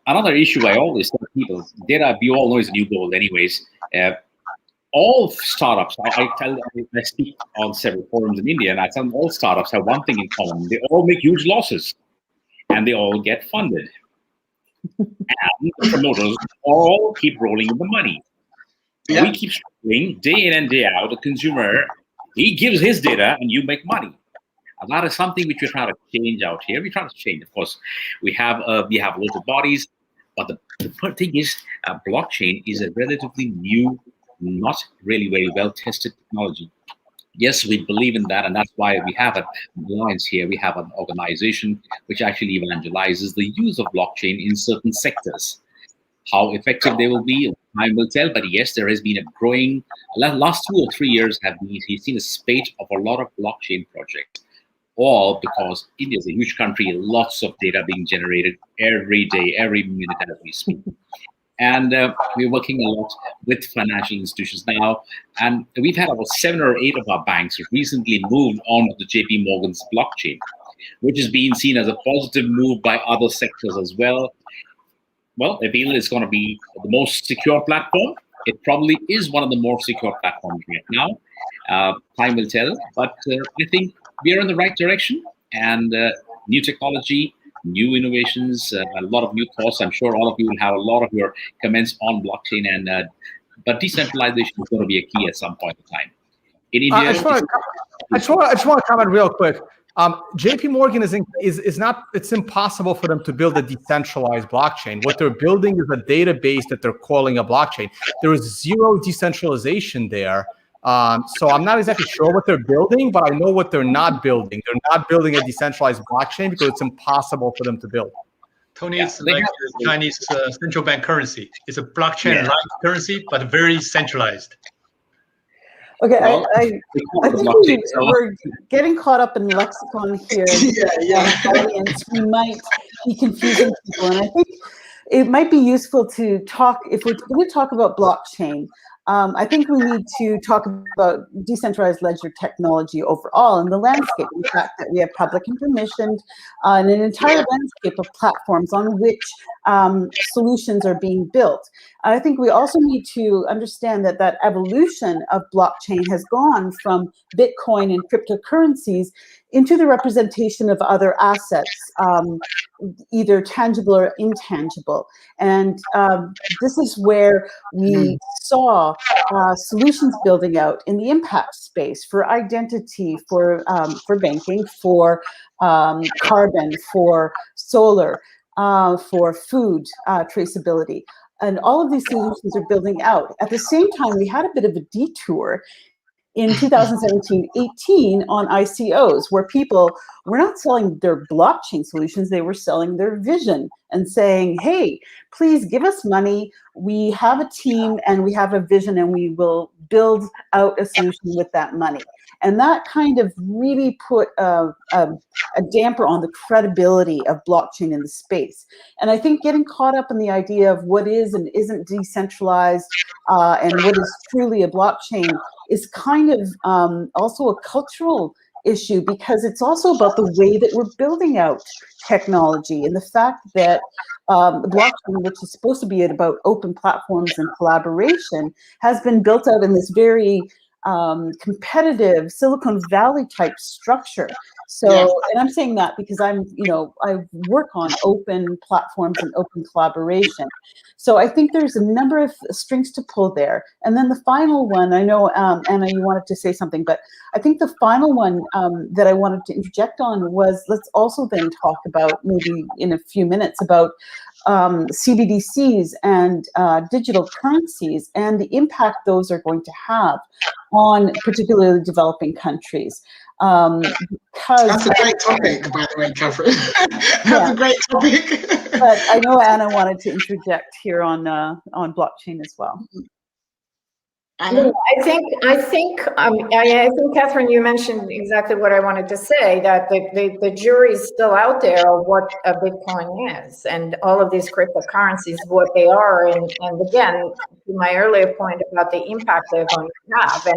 Another issue I always tell people, data, we all know, is a new gold anyways. All startups, I speak on several forums in India, and I tell them all startups have one thing in common. They all make huge losses, and they all get funded. And the promoters all keep rolling in the money. Yeah. We keep struggling day in and day out. The consumer, he gives his data, and you make money. And that is something which we're trying to change out here. We're trying to change. Of course, we have local bodies, but the thing is, blockchain is a relatively new, not really very well-tested technology. Yes, we believe in that, and that's why we have an alliance here. We have an organization which actually evangelizes the use of blockchain in certain sectors. How effective they will be, time will tell. But yes, there has been a growing, last 2 or 3 years we've seen a spate of a lot of blockchain projects. All because India is a huge country, lots of data being generated every day, every minute as we speak. And we're working a lot with financial institutions now. And we've had about 7 or 8 of our banks recently moved on to the JP Morgan's blockchain, which is being seen as a positive move by other sectors as well. well, Avail is going to be the most secure platform. It probably is one of the more secure platforms right now. Time will tell, but I think we are in the right direction. And new technology, new innovations, a lot of new thoughts. I'm sure all of you will have a lot of your comments on blockchain, and but decentralization is going to be a key at some point in time. In India, I just want to comment real quick. JP Morgan is not. It's impossible for them to build a decentralized blockchain. What they're building is a database that they're calling a blockchain. There is zero decentralization there. So I'm not exactly sure what they're building, but I know what they're not building. They're not building a decentralized blockchain because it's impossible for them to build. Tony, it's like the Chinese central bank currency. It's a blockchain-like currency, but very centralized. Okay, well, I think we're getting caught up in lexicon here. Audience, we might be confusing people, and I think it might be useful to talk, if we're going to talk about blockchain, I think we need to talk about decentralized ledger technology overall and the landscape, the fact that we have public and permissioned and an entire landscape of platforms on which solutions are being built. I think we also need to understand that that evolution of blockchain has gone from Bitcoin and cryptocurrencies into the representation of other assets, either tangible or intangible. And this is where we saw solutions building out in the impact space for identity, for banking, for carbon, for solar, for food traceability. And all of these solutions are building out. At the same time, we had a bit of a detour in 2017-18 on ICOs, where people were not selling their blockchain solutions, they were selling their vision and saying, hey, please give us money. We have a team and we have a vision and we will build out a solution with that money. And that kind of really put a damper on the credibility of blockchain in the space. And I think getting caught up in the idea of what is and isn't decentralized and what is truly a blockchain is kind of also a cultural issue, because it's also about the way that we're building out technology and the fact that the blockchain, which is supposed to be about open platforms and collaboration, has been built out in this very competitive Silicon Valley type structure. So, and I'm saying that because I work on open platforms and open collaboration. So I think there's a number of strings to pull there. And then the final one, I know, Anna, you wanted to say something, but I think the final one that I wanted to interject on was, let's also then talk about, maybe in a few minutes, about CBDCs and digital currencies and the impact those are going to have on particularly developing countries. Because that's a great topic, by the way, Catherine. That's a great topic. But I know Anna wanted to interject here on blockchain as well. I think, Catherine, you mentioned exactly what I wanted to say, that the jury is still out there of what a Bitcoin is and all of these cryptocurrencies, what they are. And again, to my earlier point about the impact they're going to have,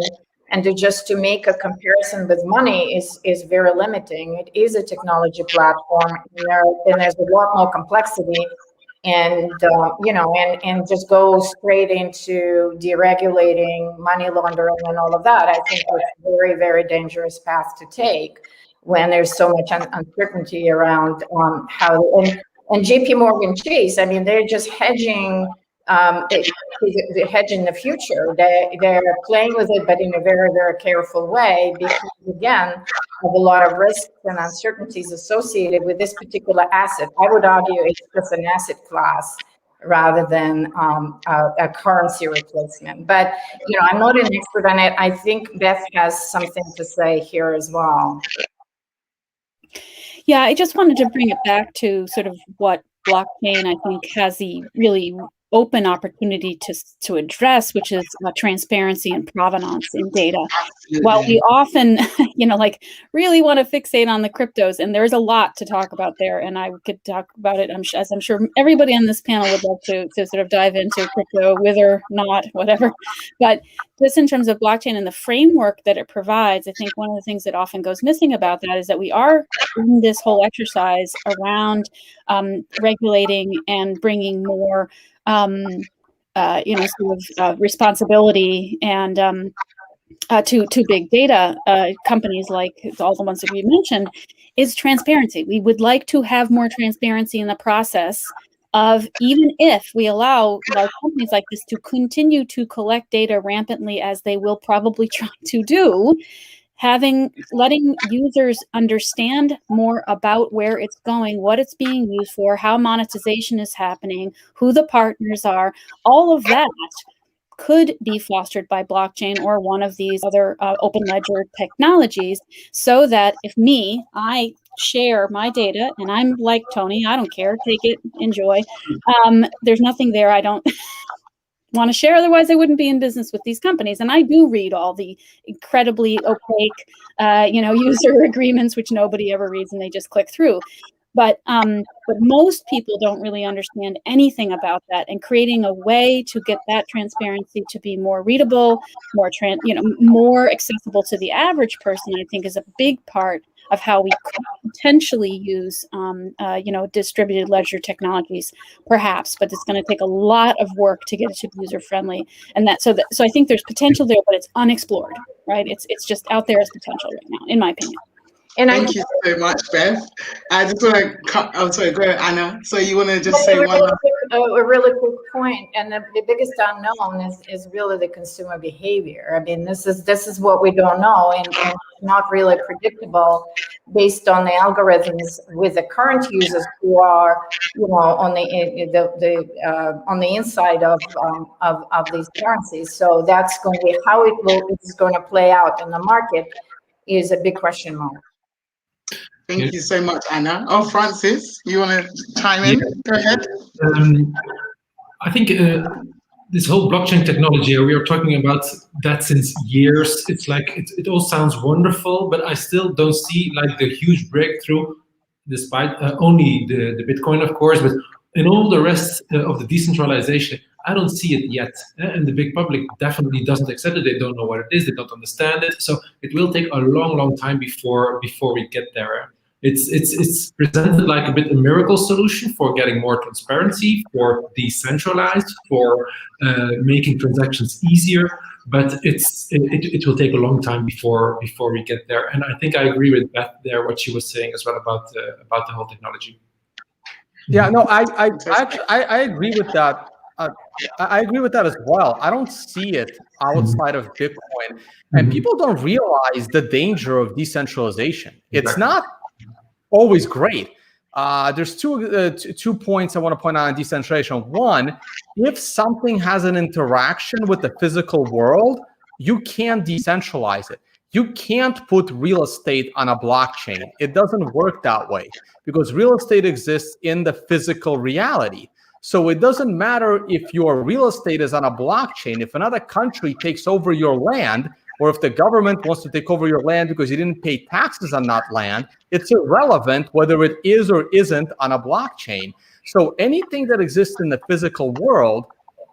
and to make a comparison with money is very limiting. It is a technology platform, and there's a lot more complexity. And and just go straight into deregulating money laundering and all of that, I think it's a very, very dangerous path to take when there's so much uncertainty around how. And JP Morgan Chase, I mean, they're just hedging. They hedge in the future. They're playing with it, but in a very, very careful way, because again, of a lot of risks and uncertainties associated with this particular asset. I would argue it's just an asset class rather than a currency replacement. But I'm not an expert on it. I think Beth has something to say here as well. Yeah, I just wanted to bring it back to sort of what blockchain, I think, has the really open opportunity to address, which is transparency and provenance in data. Absolutely. While we often, really want to fixate on the cryptos, and there's a lot to talk about there, and I could talk about it, as I'm sure everybody on this panel would love to sort of dive into crypto, with or not, whatever. But just in terms of blockchain and the framework that it provides, I think one of the things that often goes missing about that is that we are in this whole exercise around regulating and bringing more, responsibility and to big data companies like all the ones that we mentioned, is transparency. We would like to have more transparency in the process of, even if we allow large companies like this to continue to collect data rampantly, as they will probably try to do, letting users understand more about where it's going, what it's being used for, how monetization is happening, who the partners are, all of that could be fostered by blockchain or one of these other open ledger technologies, so that if I share my data and I'm like Tony, I don't care, take it, enjoy. There's nothing there I don't want to share, otherwise I wouldn't be in business with these companies. And I do read all the incredibly opaque, user agreements, which nobody ever reads and they just click through. But most people don't really understand anything about that, and creating a way to get that transparency to be more readable, more accessible to the average person, I think is a big part of how we could potentially use, distributed ledger technologies, perhaps. But it's going to take a lot of work to get it to be user friendly, and so I think there's potential there, but it's unexplored, right? It's just out there as potential right now, in my opinion. And Thank you so much, Beth. I just want to cut. Oh, sorry, go ahead, Anna. So you want to just say one? A really quick point, and the biggest unknown is really the consumer behavior. I mean, this is what we don't know, and not really predictable based on the algorithms with the current users who are, on the inside of these currencies. So that's going to be how it's going to play out in the market is a big question mark. Thank you so much, Anna. Oh, Francis, you want to chime in? Go ahead. I think this whole blockchain technology, we are talking about that since years. It's like, it all sounds wonderful, but I still don't see like the huge breakthrough, despite only the Bitcoin, of course, but in all the rest of the decentralization, I don't see it yet. And the big public definitely doesn't accept it. They don't know what it is. They don't understand it. So it will take a long, long time before we get there. It's presented like a bit a miracle solution for getting more transparency, for decentralized, for making transactions easier. But it will take a long time before we get there. And I think I agree with Beth there, what she was saying as well about the whole technology. Yeah, no, I agree with that. I agree with that as well. I don't see it outside of Bitcoin, and people don't realize the danger of decentralization. It's not always great. There's two points I want to point out on decentralization. One, if something has an interaction with the physical world, you can't decentralize it. You can't put real estate on a blockchain. It doesn't work that way because real estate exists in the physical reality. So it doesn't matter if your real estate is on a blockchain. If another country takes over your land, or if the government wants to take over your land because you didn't pay taxes on that land, it's irrelevant whether it is or isn't on a blockchain. So anything that exists in the physical world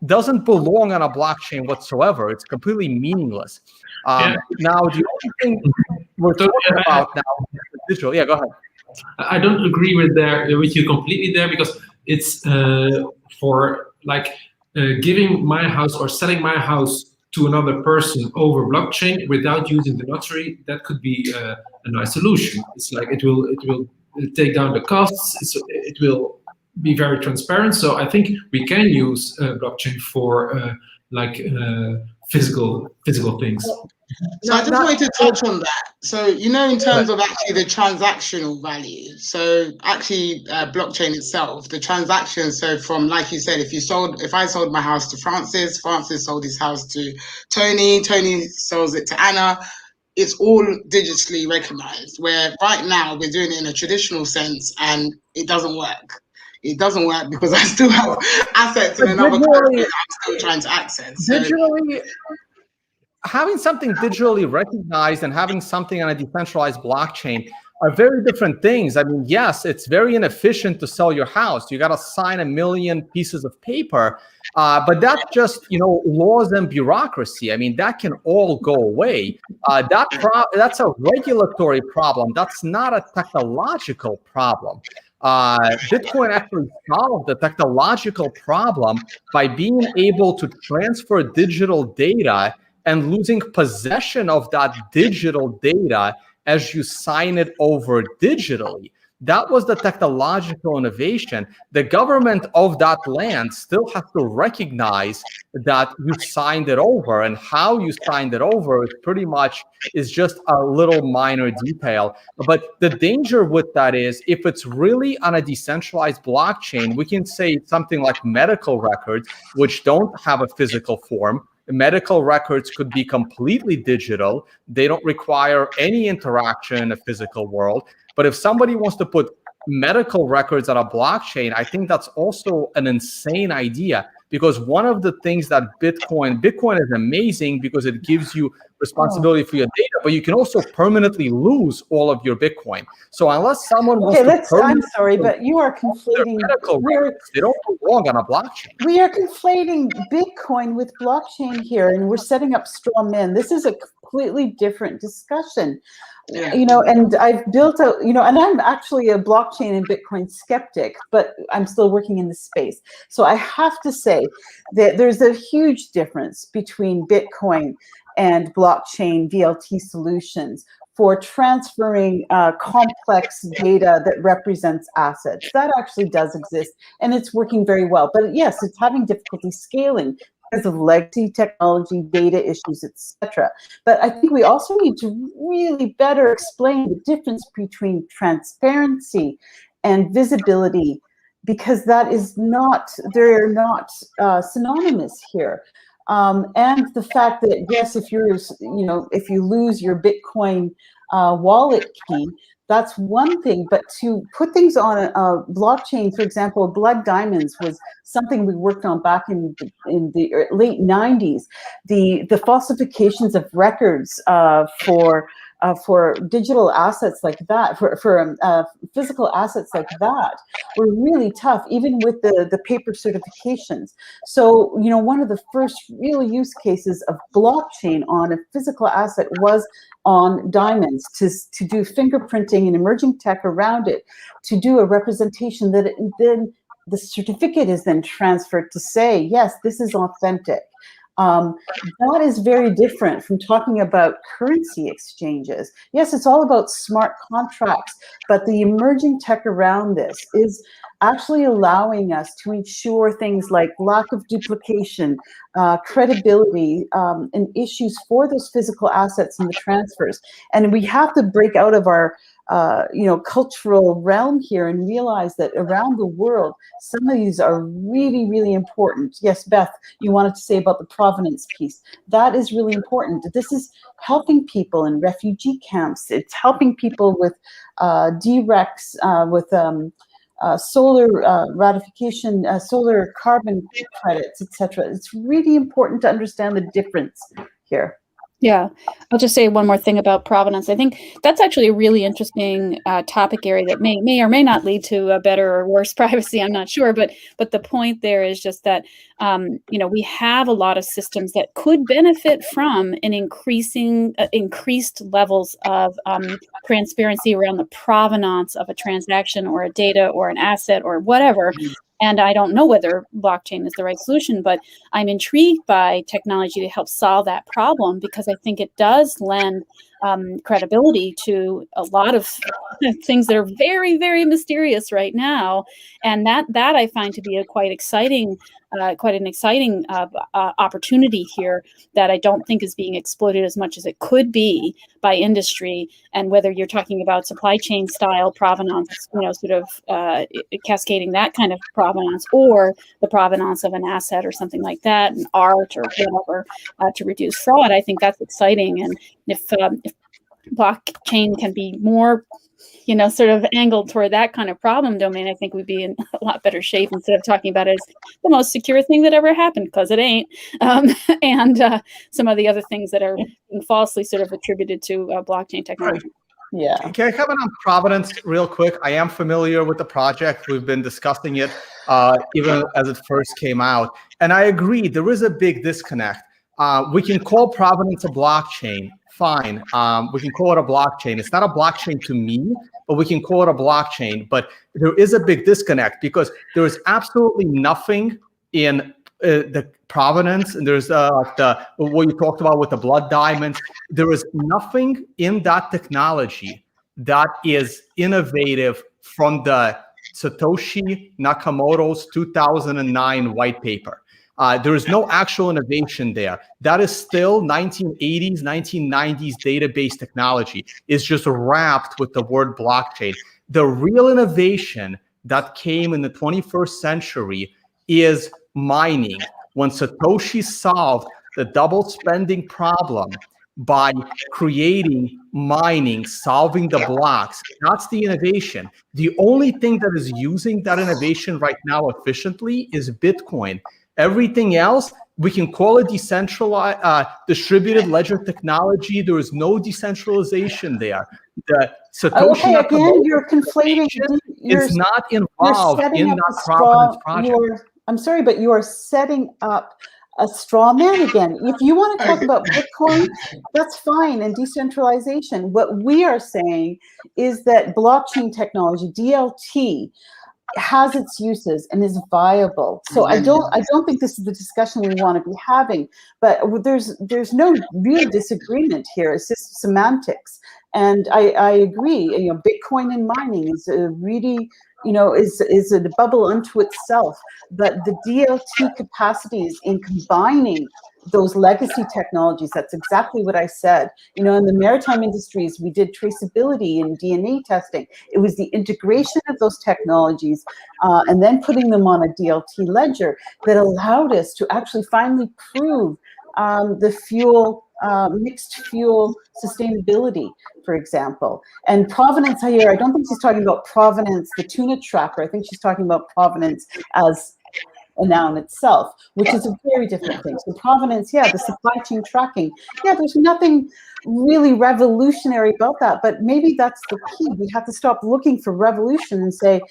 doesn't belong on a blockchain whatsoever. It's completely meaningless. Now, the only thing we're talking about now is digital. Yeah, go ahead. I don't agree with you completely there, because it's for like giving my house or selling my house to another person over blockchain without using the notary. That could be a nice solution. It's like it will take down the costs. It will be very transparent. So I think we can use blockchain for physical things. So I just wanted to touch on that. So, in terms of actually the transactional value, so actually blockchain itself, the transactions, so from, like you said, if I sold my house to Francis sold his house to Tony sells it to Anna, it's all digitally recognized, where right now we're doing it in a traditional sense and it doesn't work. It doesn't work because I still have assets in another country that I'm still trying to access. So, having something digitally recognized and having something on a decentralized blockchain are very different things. I mean, yes, it's very inefficient to sell your house. You got to sign 1 million pieces of paper, but that's just, laws and bureaucracy. I mean, that can all go away. That's a regulatory problem. That's not a technological problem. Bitcoin actually solved the technological problem by being able to transfer digital data and losing possession of that digital data as you sign it over digitally. That was the technological innovation. The government of that land still has to recognize that you signed it over, and how you signed it over is just a little minor detail. But the danger with that is, if it's really on a decentralized blockchain, we can say something like medical records, which don't have a physical form. Medical records could be completely digital. They don't require any interaction in the physical world. But if somebody wants to put medical records on a blockchain, I think that's also an insane idea, because one of the things that Bitcoin is amazing because it gives you responsibility for your data, but you can also permanently lose all of your Bitcoin. So unless someone wants I'm sorry, but you are conflating medical records, they don't belong on a blockchain. We are conflating Bitcoin with blockchain here, and we're setting up straw men. This is a completely different discussion. Yeah. And I've built a, and I'm actually a blockchain and Bitcoin skeptic, but I'm still working in this space. So I have to say that there's a huge difference between Bitcoin and blockchain VLT solutions for transferring complex data that represents assets. That actually does exist, and it's working very well. But yes, it's having difficulty scaling because of legacy technology, data issues, etc. But I think we also need to really better explain the difference between transparency and visibility, because that is not, they're not synonymous here. And the fact that, yes, if you lose your Bitcoin wallet key, that's one thing, but to put things on a blockchain, for example, blood diamonds was something we worked on back in the late 90s. The falsifications of records for digital assets like that, for physical assets like that, were really tough, even with the paper certifications. So, one of the first real use cases of blockchain on a physical asset was on diamonds, to do fingerprinting and emerging tech around it, to do a representation that then the certificate is then transferred to say, yes, this is authentic. That is very different from talking about currency exchanges. Yes, it's all about smart contracts, but the emerging tech around this is actually allowing us to ensure things like lack of duplication, credibility, and issues for those physical assets and the transfers. And we have to break out of our cultural realm here and realize that around the world, some of these are really, really important. Yes, Beth, you wanted to say about the provenance piece. That is really important. This is helping people in refugee camps. It's helping people with DRECs, with solar ratification, solar carbon credits, etc. It's really important to understand the difference here. Yeah, I'll just say one more thing about provenance. I think that's actually a really interesting topic area that may or may not lead to a better or worse privacy. I'm not sure, but the point there is just that we have a lot of systems that could benefit from an increased levels of transparency around the provenance of a transaction or a data or an asset or whatever. And I don't know whether blockchain is the right solution, but I'm intrigued by technology to help solve that problem, because I think it does lend credibility to a lot of things that are very, very mysterious right now. And that I find to be quite an exciting opportunity here that I don't think is being exploited as much as it could be by industry. And whether you're talking about supply chain style provenance, sort of cascading that kind of provenance, or the provenance of an asset or something like that, and art or whatever, to reduce fraud, I think that's exciting. And if blockchain can be more sort of angled toward that kind of problem domain, I think we'd be in a lot better shape, instead of talking about it as the most secure thing that ever happened, because it ain't. And some of the other things that are being falsely sort of attributed to blockchain technology. Yeah. Can I comment on Provenance real quick? I am familiar with the project. We've been discussing it even as it first came out. And I agree, there is a big disconnect. We can call Provenance a blockchain, fine. We can call it a blockchain. It's not a blockchain to me, but we can call it a blockchain. But there is a big disconnect because there is absolutely nothing in the provenance, and there's what you talked about with the blood diamonds. There is nothing in that technology that is innovative from the Satoshi Nakamoto's 2009 white paper. There is no actual innovation there. That is still 1980s, 1990s database technology. It's just wrapped with the word blockchain. The real innovation that came in the 21st century is mining. When Satoshi solved the double spending problem by creating mining, solving the blocks, that's the innovation. The only thing that is using that innovation right now efficiently is Bitcoin. Everything else, we can call it decentralized, distributed ledger technology. There is no decentralization there. The Satoshi again, you're conflating. It's not involved in that Provenance project. I'm sorry, but you are setting up a straw man again. If you want to talk about Bitcoin, that's fine, and decentralization. What we are saying is that blockchain technology, DLT, has its uses and is viable. So I don't think this is the discussion we want to be having. But there's no real disagreement here. It's just semantics. And I agree. Bitcoin and mining is a really is a bubble unto itself. But the DLT capacities in combining those legacy technologies, that's exactly what I said. In the maritime industries, we did traceability and DNA testing. It was the integration of those technologies and then putting them on a DLT ledger that allowed us to actually finally prove the fuel, mixed fuel sustainability, for example. And provenance here, I don't think she's talking about provenance, the tuna tracker. I think she's talking about provenance as a noun itself, which is a very different thing. So provenance, the supply chain tracking, there's nothing really revolutionary about that, but maybe that's the key. We have to stop looking for revolution and say,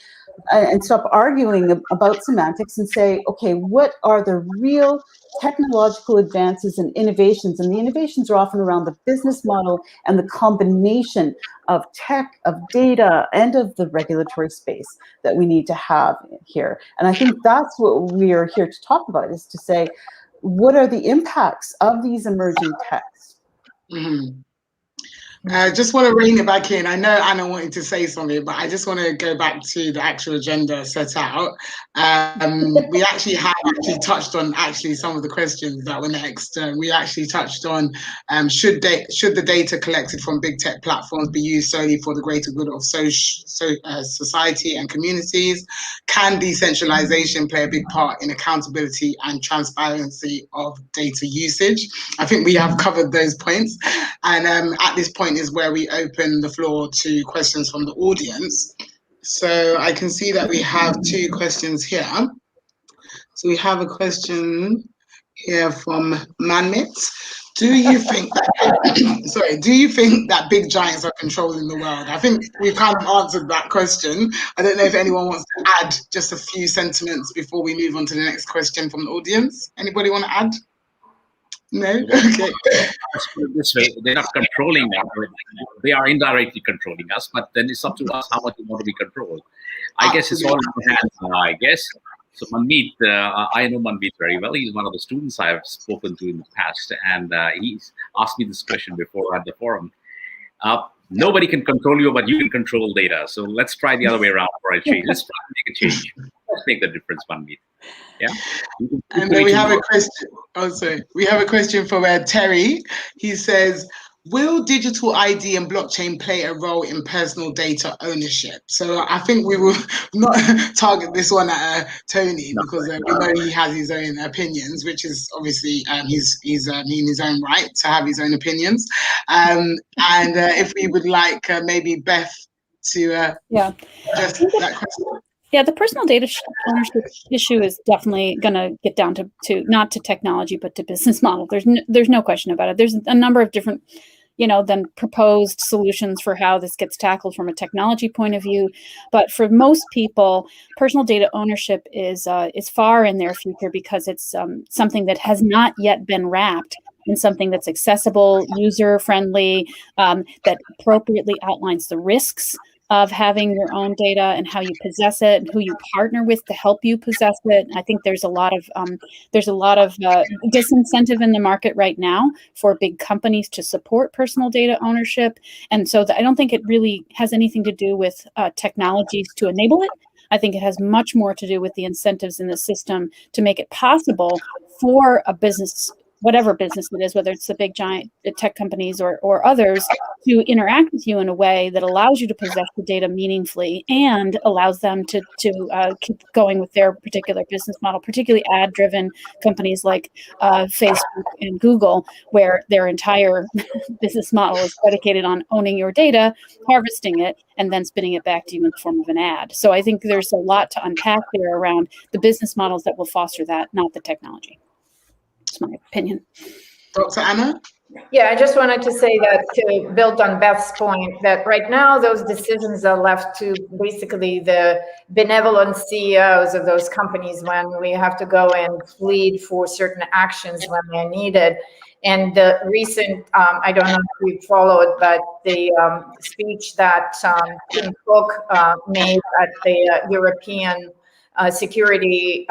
and stop arguing about semantics and say, okay, what are the real technological advances and innovations? And the innovations are often around the business model and the combination of tech, of data, and of the regulatory space that we need to have here. And I think that's what we are here to talk about, is to say, what are the impacts of these emerging techs? Mm-hmm. I just want to rein it back in. I know Anna wanted to say something, but I just want to go back to the actual agenda set out. We actually have touched on some of the questions that were next. We actually touched on should the data collected from big tech platforms be used solely for the greater good of society and communities? Can decentralization play a big part in accountability and transparency of data usage? I think we have covered those points. And at this point is where we open the floor to questions from the audience. So I can see that we have two questions here. So we have a question here from Manmit. Do you think that big giants are controlling the world? I think we've kind of answered that question. I don't know if anyone wants to add just a few sentiments before we move on to the next question from the audience. Anybody want to add? No? Okay. Let's put it this way, they're not controlling us. They are indirectly controlling us, but then it's up to us how much we want to be controlled. I guess it's all in our hands now, I guess. So Manmeet, I know Manmeet very well. He's one of the students I've spoken to in the past, and he's asked me this question before at the forum. Nobody can control you, but you can control data. So let's try the other way around for a change. Let's try to make a change. Let's make the difference, Manmeet. Yeah. And then we have a question. Oh, sorry. We have a question from Terry. He says, will digital ID and blockchain play a role in personal data ownership? So I think we will not target this one at Tony, because we know he has his own opinions, which is obviously he's in his own right to have his own opinions. And if we would like maybe Beth to just that question. Yeah, the personal data ownership issue is definitely going to get down to not to technology, but to business model. There's no question about it. There's a number of different, then proposed solutions for how this gets tackled from a technology point of view. But for most people, personal data ownership is far in their future because it's something that has not yet been wrapped in something that's accessible, user-friendly, that appropriately outlines the risks of having your own data and how you possess it and who you partner with to help you possess it. I think there's a lot of disincentive in the market right now for big companies to support personal data ownership, and so I don't think it really has anything to do with technologies to enable it. I think it has much more to do with the incentives in the system to make it possible for a business, whatever business it is, whether it's the big giant tech companies or others, to interact with you in a way that allows you to possess the data meaningfully and allows them to keep going with their particular business model, particularly ad-driven companies like Facebook and Google, where their entire business model is predicated on owning your data, harvesting it, and then spinning it back to you in the form of an ad. So I think there's a lot to unpack there around the business models that will foster that, not the technology. That's my opinion. Dr. Anna? Yeah, I just wanted to say that, to build on Beth's point, that right now those decisions are left to basically the benevolent CEOs of those companies when we have to go and plead for certain actions when they're needed. And the recent, I don't know if you followed, but the speech that Tim Cook made at the European security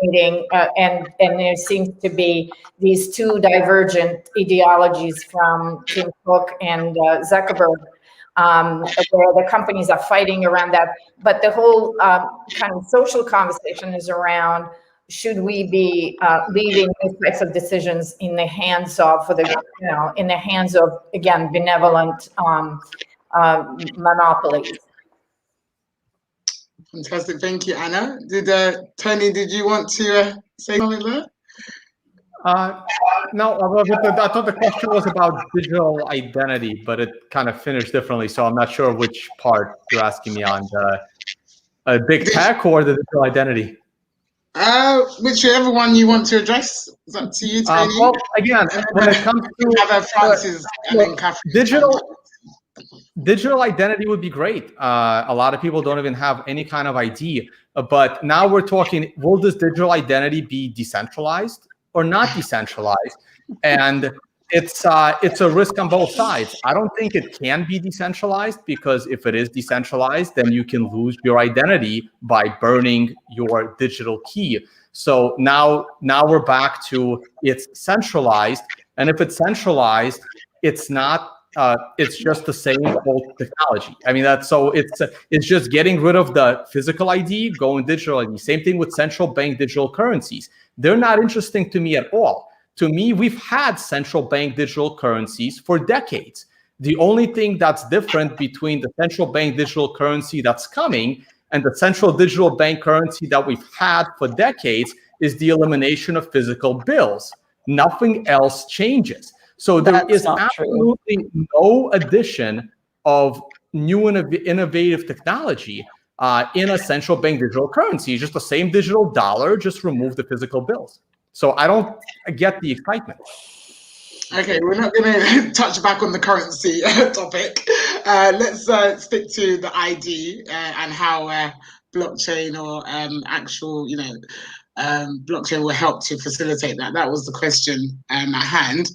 meeting, and there seems to be these two divergent ideologies from Tim Cook and Zuckerberg, where the companies are fighting around that. But the whole kind of social conversation is around, should we be leaving these types of decisions in the hands of, again, benevolent monopolies? Fantastic, thank you, Anna. Tony, did you want to say something there? No, I thought the question was about digital identity, but it kind of finished differently, so I'm not sure which part you're asking me on, the big tech or the digital identity. Whichever one you want to address. It's up to you, Tony. Well, again, when it comes to Francis and then Catherine. Digital identity would be great. A lot of people don't even have any kind of ID, but now we're talking, will this digital identity be decentralized or not decentralized? And it's a risk on both sides. I don't think it can be decentralized, because if it is decentralized, then you can lose your identity by burning your digital key. So now we're back to, it's centralized, and if it's centralized, it's not. It's just the same old technology. I mean, it's just getting rid of the physical ID, going digital ID. Same thing with central bank digital currencies. They're not interesting to me at all. To me, we've had central bank digital currencies for decades. The only thing that's different between the central bank digital currency that's coming and the central digital bank currency that we've had for decades is the elimination of physical bills. Nothing else changes. So there is absolutely no addition of new innovative technology in a central bank digital currency. It's just the same digital dollar, just remove the physical bills. So I don't get the excitement. Okay, we're not going to touch back on the currency topic. Let's stick to the ID and how blockchain or actual, blockchain will help to facilitate that. That was the question at hand.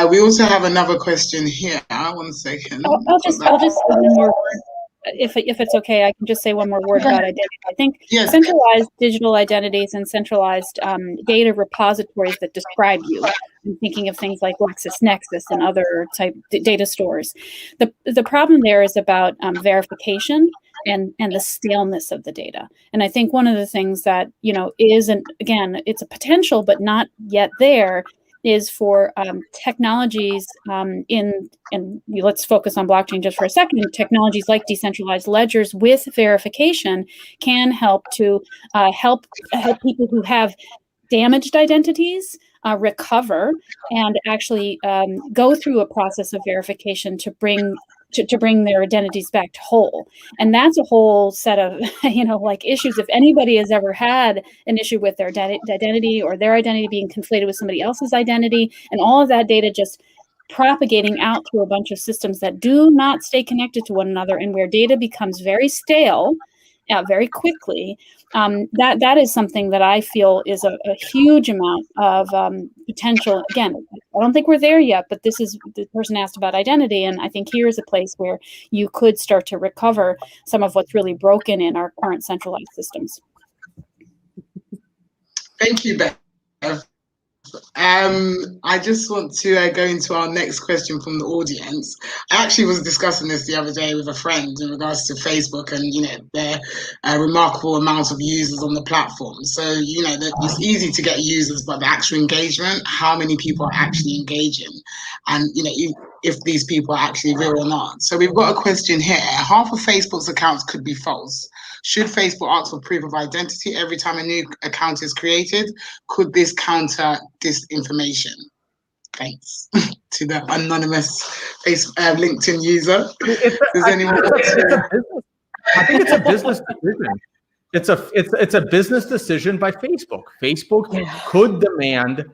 We also have another question here. 1 second. I'll just say one more word. If it's okay, I can just say one more word about identity. I think centralized digital identities and centralized data repositories that describe you. I'm thinking of things like LexisNexis and other type data stores. The problem there is about verification and the staleness of the data. And I think one of the things that again, it's a potential but not yet there, is for technologies and let's focus on blockchain just for a second. Technologies like decentralized ledgers with verification can help to help people who have damaged identities recover and actually go through a process of verification to bring their identities back to whole. And that's a whole set of, issues. If anybody has ever had an issue with their identity or their identity being conflated with somebody else's identity, and all of that data just propagating out through a bunch of systems that do not stay connected to one another, and where data becomes very stale very quickly, that is something that I feel is a huge amount of potential. Again, I don't think we're there yet, but this is, the person asked about identity, and I think here is a place where you could start to recover some of what's really broken in our current centralized systems. Thank you, Beth. I just want to go into our next question from the audience. I actually was discussing this the other day with a friend in regards to Facebook and, their remarkable amount of users on the platform. So, it's easy to get users, but the actual engagement, how many people are actually engaging, and, if these people are actually real or not. So we've got a question here. Half of Facebook's accounts could be false. Should Facebook ask for proof of identity every time a new account is created? Could this counter disinformation? Thanks to the anonymous LinkedIn user. I think it's a business decision. It's a business decision by Facebook. Facebook could demand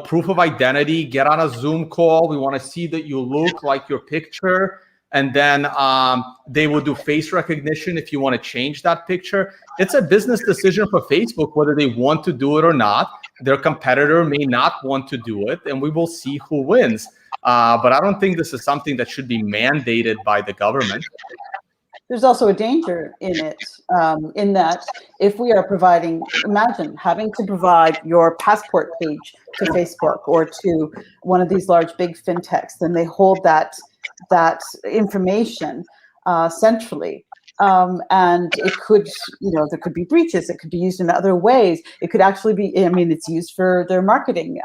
proof of identity. Get on a Zoom call. We want to see that you look like your picture. And then they will do face recognition if you want to change that picture. It's a business decision for Facebook whether they want to do it or not. Their competitor may not want to do it, and we will see who wins. But I don't think this is something that should be mandated by the government. There's also a danger in it, in that if we are providing, imagine having to provide your passport page to Facebook or to one of these large big fintechs, then they hold that information centrally, and it could, there could be breaches. It could be used in other ways. It could actually be, it's used for their marketing.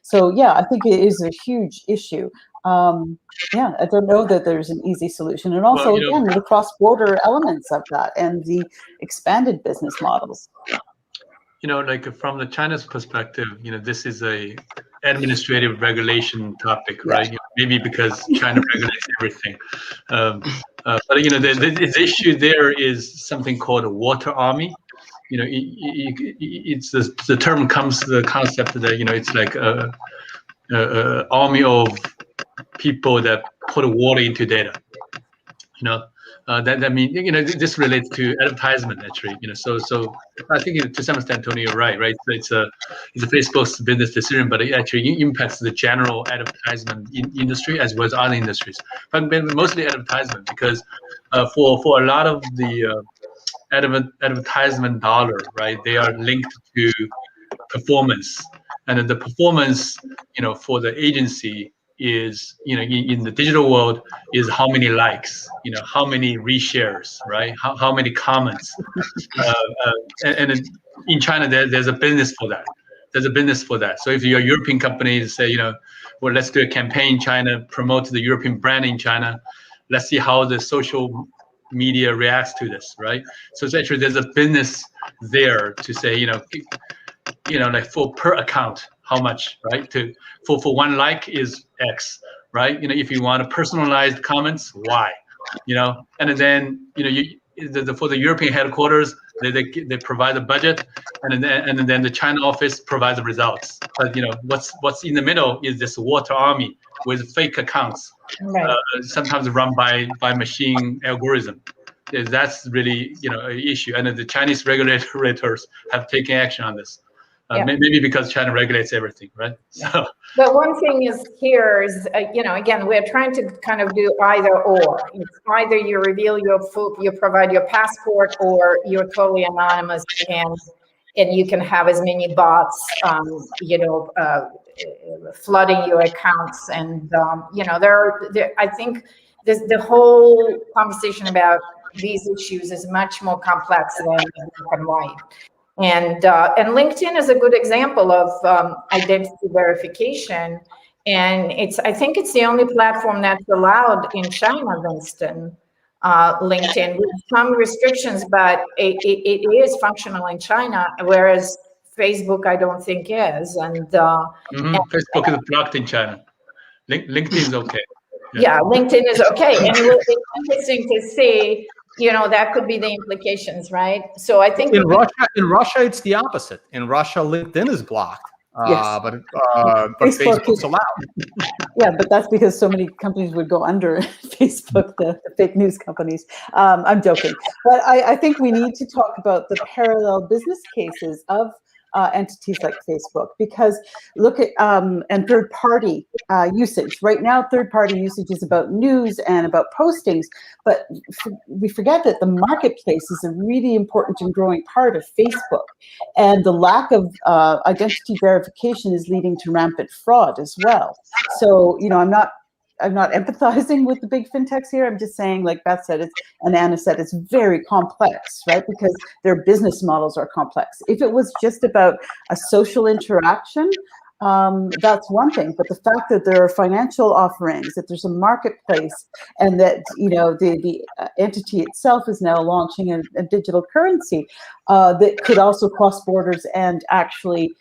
So yeah, I think it is a huge issue. I don't know that there's an easy solution. And also, again, the cross-border elements of that and the expanded business models. Like from the China's perspective, this is a administrative regulation topic, right? Maybe because China regulates everything. But the issue there is something called a water army. It's the term comes the concept that it's like a army of people that put water into data. That means this relates to advertisement actually. So I think to some extent, Tony, you're right. It's a Facebook's business decision, but it actually impacts the general advertisement industry as well as other industries. But mostly advertisement, because for a lot of the advertisement dollar, right, they are linked to performance, and the performance, for the agency is, in the digital world, is how many likes, how many reshares, right? How many comments. And in China, there's a business for that. There's a business for that. So if you're a European company, say, well, let's do a campaign in China, promote the European brand in China. Let's see how the social media reacts to this, right? So it's actually, there's a business there to say, like for per account, how much, right? For one like is X, right? If you want personalized comments, Y, and then for the European headquarters, they provide the budget, and then the China office provides the results. But what's in the middle is this water army with fake accounts, Right. Sometimes run by machine algorithm. That's really an issue, and the Chinese regulators have taken action on this. Maybe because China regulates everything, right? So. But one thing is here is, again, we're trying to kind of do either or. It's either you reveal you provide your passport, or you're totally anonymous and you can have as many bots, flooding your accounts. And, I think the whole conversation about these issues is much more complex than black and white. And LinkedIn is a good example of identity verification, and I think it's the only platform that's allowed in China, Winston, LinkedIn, with some restrictions, but it is functional in China, whereas Facebook I don't think is. And Facebook is blocked in China. LinkedIn is okay. Yeah, LinkedIn is okay, and it's interesting to see. That could be the implications, right? So I think in Russia, it's the opposite. In Russia, LinkedIn is blocked. Yes. But Facebook's allowed. Yeah, but that's because so many companies would go under Facebook, the fake news companies. I'm joking. But I think we need to talk about the parallel business cases of entities like Facebook, because look at, and third-party usage. Right now, third-party usage is about news and about postings, but we forget that the marketplace is a really important and growing part of Facebook. And the lack of identity verification is leading to rampant fraud as well. So, I'm not empathizing with the big fintechs here. I'm just saying, like Beth said, and Anna said, it's very complex, right? Because their business models are complex. If it was just about a social interaction, that's one thing. But the fact that there are financial offerings, that there's a marketplace, and that the entity itself is now launching a digital currency that could also cross borders and actually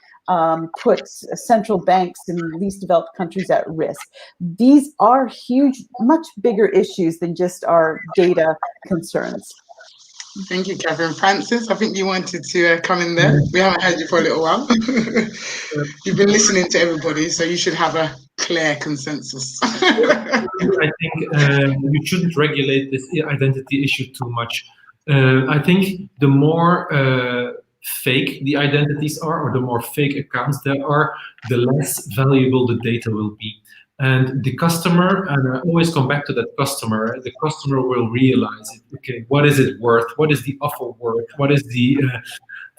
put central banks in least developed countries at risk. These are huge, much bigger issues than just our data concerns. Thank you, Catherine. Francis, I think you wanted to come in there. We haven't heard you for a little while. You've been listening to everybody, so you should have a clear consensus. I think you shouldn't regulate this identity issue too much. I think the more fake the identities are, or the more fake accounts there are, the less valuable the data will be. And the customer, and I always come back to that customer, the customer will realize it. Okay, what is it worth? What is the offer worth? What is the,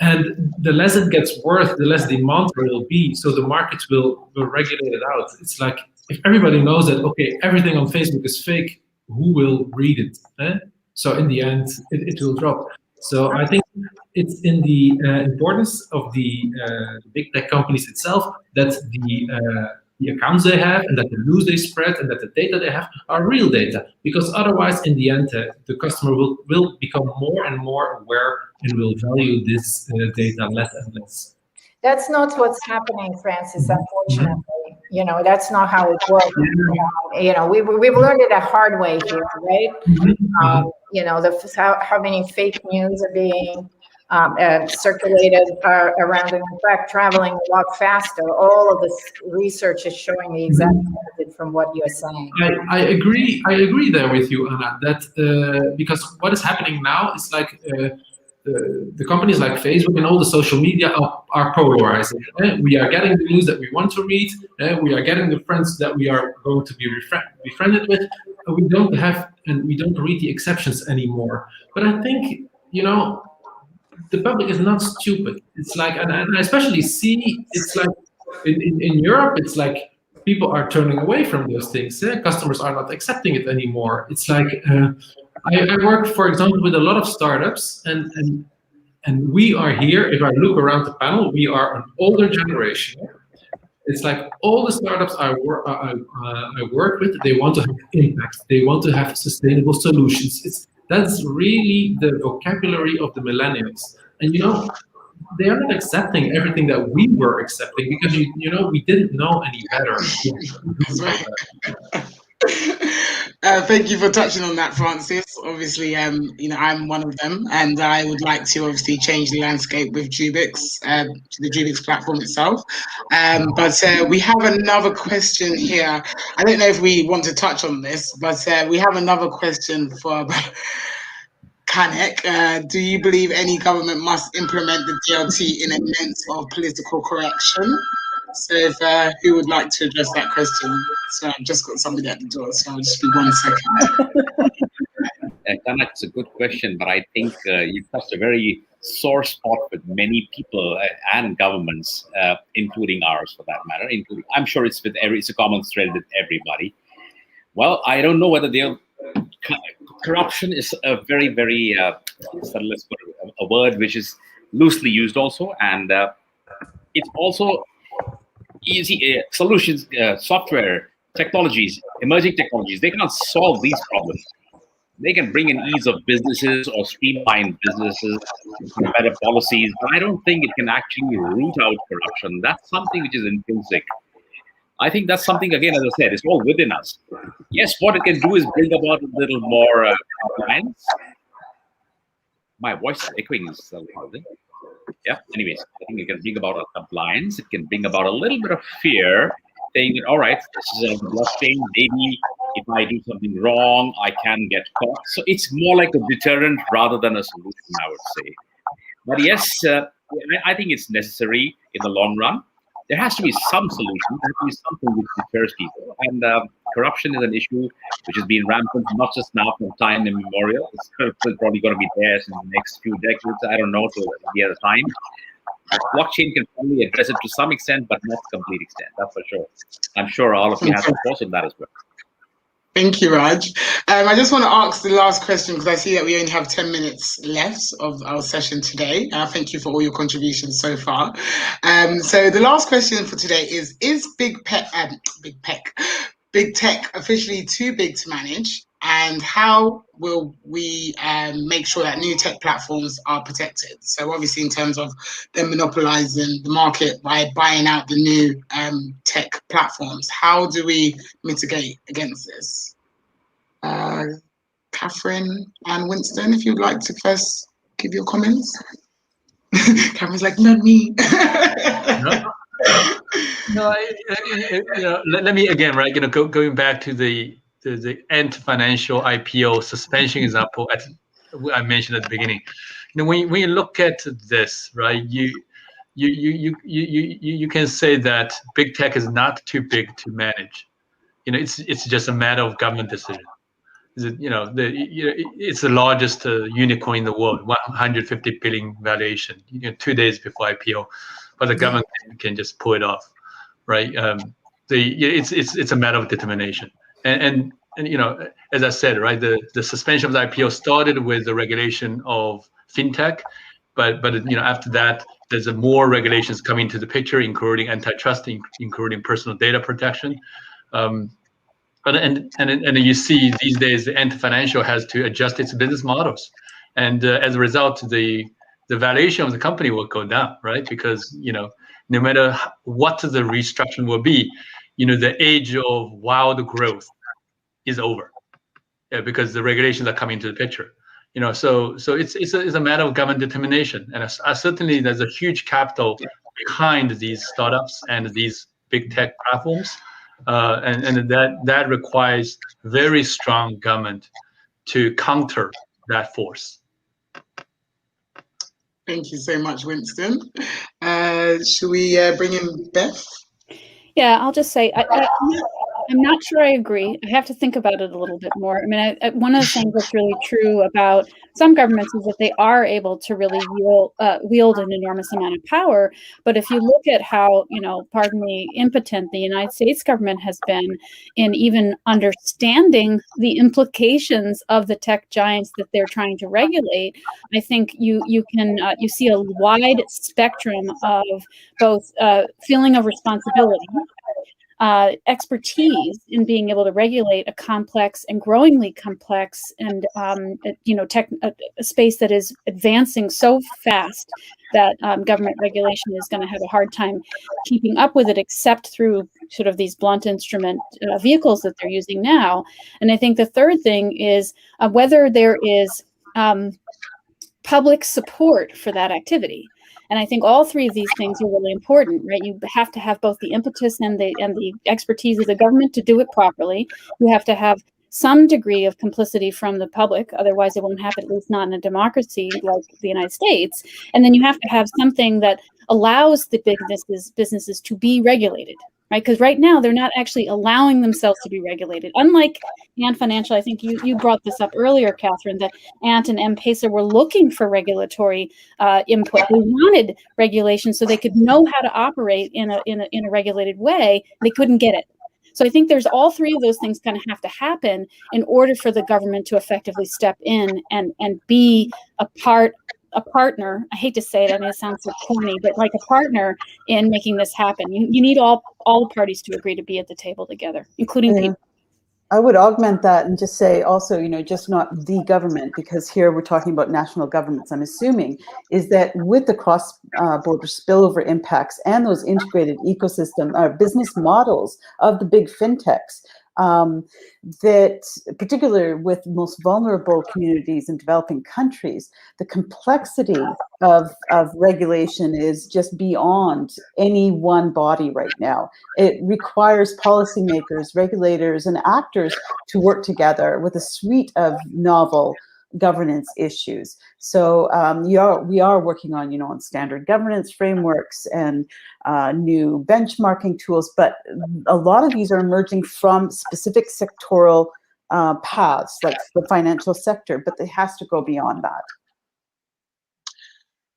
and the less it gets worth, the less demand there will be. So the markets will regulate it out. It's like, if everybody knows that, okay, everything on Facebook is fake, who will read it? So in the end, it will drop. So I think it's in the importance of the big tech companies itself that the accounts they have and that the news they spread and that the data they have are real data. Because otherwise, in the end, the customer will become more and more aware and will value this data less and less. That's not what's happening, Francis, unfortunately. That's not how it works. We've learned it a hard way here, right? How many fake news are being circulated around, and in fact, traveling a lot faster. All of this research is showing the exact opposite from what you're saying. I agree there with you, Anna, that because what is happening now is like the companies like Facebook and all the social media are polarizing. We are getting the news that we want to read. We are getting the friends that we are going to be befriended with. We don't read the exceptions anymore. But I think, the public is not stupid. It's like, and I especially see, it's like in Europe, it's like people are turning away from those things. Customers are not accepting it anymore. It's like, I work, for example, with a lot of startups, and we are here. If I look around the panel, we are an older generation. It's like all the startups I work with, they want to have impact. They want to have sustainable solutions. That's really the vocabulary of the millennials. And they are not accepting everything that we were accepting because we didn't know any better. Thank you for touching on that, Francis. Obviously, I'm one of them, and I would like to obviously change the landscape with Jubix, the Jubix platform itself. But we have another question here. I don't know if we want to touch on this, but we have another question for Kanek. Do you believe any government must implement the DLT in a sense of political correction? So who would like to address that question? So I've just got somebody at the door, so I'll just be 1 second. Kanak, it's a good question, but I think you touched a very sore spot with many people and governments, including ours for that matter. I'm sure it's a common thread with everybody. Well, I don't know whether corruption is a very, very, let's put a word which is loosely used also, and it's also easy solutions, software, technologies, emerging technologies. They cannot solve these problems. They can bring in ease of businesses or streamline businesses, better policies, but I don't think it can actually root out corruption. That's something which is intrinsic. I think that's something, again, as I said, it's all within us. Yes, what it can do is bring about a little more compliance, My voice is echoing is loud. Yeah. Anyways, I think it can bring about a compliance. It can bring about a little bit of fear, saying that, all right, this is a blockchain. Maybe if I do something wrong, I can get caught. So it's more like a deterrent rather than a solution, I would say. But yes, I think it's necessary in the long run. There has to be some solution. There has to be something which deters people. And corruption is an issue which has been rampant, not just now, from time immemorial. It's probably going to be there in the next few decades. I don't know, till the other time. Blockchain can probably address it to some extent, but not to complete extent. That's for sure. I'm sure all of you have thoughts on that as well. Thank you, Raj. I just want to ask the last question because I see that we only have 10 minutes left of our session today. Thank you for all your contributions so far. So the last question for today is big tech officially too big to manage? And how will we make sure that new tech platforms are protected? So obviously in terms of them monopolizing the market by buying out the new tech platforms, how do we mitigate against this? Catherine and Winston, if you'd like to first give your comments. Catherine's like, not me. Let me again, right? Going back to the anti-financial IPO suspension example I mentioned at the beginning. When you look at this, right, you can say that big tech is not too big to manage. It's just a matter of government decision. It's the largest unicorn in the world, 150 billion valuation. 2 days before IPO, but the government can just pull it off, right? It's a matter of determination. And as I said, right, the suspension of the IPO started with the regulation of fintech, but after that, there's more regulations coming to the picture, including antitrust, including personal data protection. And you see these days the anti-financial has to adjust its business models, and as a result, the valuation of the company will go down, right? Because no matter what the restructuring will be, the age of wild growth is over, because the regulations are coming to the picture. So it's a matter of government determination, and certainly there's a huge capital behind these startups and these big tech platforms. And that requires very strong government to counter that force. Thank you so much, Winston. Should we bring in Beth? Yeah, I'll just say I'm not sure I agree. I have to think about it a little bit more. I mean, one of the things that's really true about some governments is that they are able to really wield an enormous amount of power. But if you look at how, pardon me, impotent the United States government has been in even understanding the implications of the tech giants that they're trying to regulate, I think you see a wide spectrum of both feeling of responsibility, expertise in being able to regulate a complex and growingly complex and a space that is advancing so fast that government regulation is going to have a hard time keeping up with it, except through sort of these blunt instrument vehicles that they're using now. And I think the third thing is whether there is public support for that activity. And I think all three of these things are really important, right? You have to have both the impetus and the expertise of the government to do it properly. You have to have some degree of complicity from the public, otherwise it won't happen, at least not in a democracy like the United States. And then you have to have something that allows the businesses to be regulated, right? Because right now they're not actually allowing themselves to be regulated. Unlike Ant Financial, I think you brought this up earlier, Catherine, that Ant and M-Pesa were looking for regulatory input. They wanted regulation so they could know how to operate in a regulated way. They couldn't get it. So I think there's all three of those things kind of have to happen in order for the government to effectively step in and be a partner. I hate to say it, I mean, it sounds so corny, but like a partner in making this happen. You need all the parties to agree to be at the table together, including people. I would augment that and just say also, just not the government, because here we're talking about national governments, I'm assuming, is that with the cross-border spillover impacts and those integrated ecosystem business models of the big fintechs, that particularly with most vulnerable communities in developing countries, the complexity of regulation is just beyond any one body right now. It requires policymakers, regulators, and actors to work together with a suite of novel governance issues. So we are working on, on standard governance frameworks and new benchmarking tools, but a lot of these are emerging from specific sectoral paths, like the financial sector, but it has to go beyond that.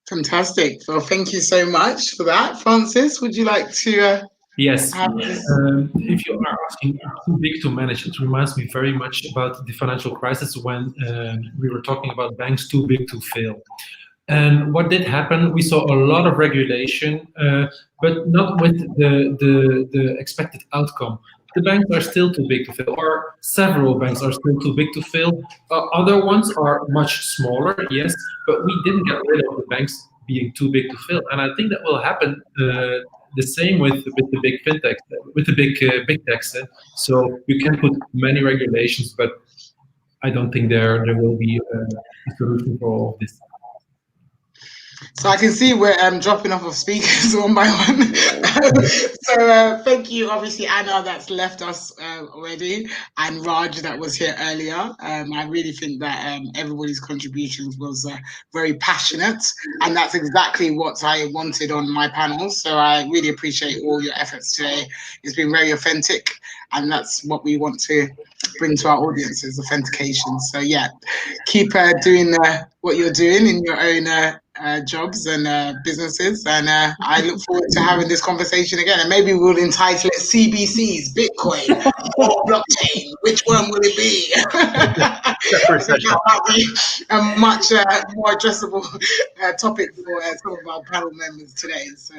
Fantastic. Well, thank you so much for that. Francis, would you like to Yes. If you are asking too big to manage, it reminds me very much about the financial crisis when we were talking about banks too big to fail. And what did happen? We saw a lot of regulation, but not with the expected outcome. The banks are still too big to fail, or several banks are still too big to fail. Other ones are much smaller, yes, but we didn't get rid of the banks being too big to fail. And I think that will happen the same with the big fintech, with the big techs. So you can put many regulations, but I don't think there will be a solution for all of this. So I can see we're dropping off of speakers one by one. So thank you, obviously, Anna, that's left us already, and Raj, that was here earlier. I really think that everybody's contributions was very passionate, and that's exactly what I wanted on my panel. So I really appreciate all your efforts today. It's been very authentic, and that's what we want to bring to our audiences, authentication. So yeah, keep doing what you're doing in your own jobs and businesses, and I look forward to having this conversation again, and maybe we'll entitle it CBCs, Bitcoin or blockchain. Which one will it be? That might be a much more addressable topic for some of our panel members today. So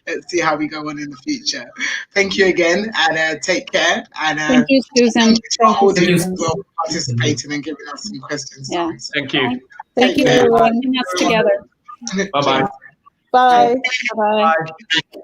let's see how we go on in the future. Thank you again, and take care. And thank you, Susan. Thank you to our audience for participating and giving us some questions. Yeah. Thank you. Thank you, everyone. Putting us together. Bye-bye. Bye. Bye.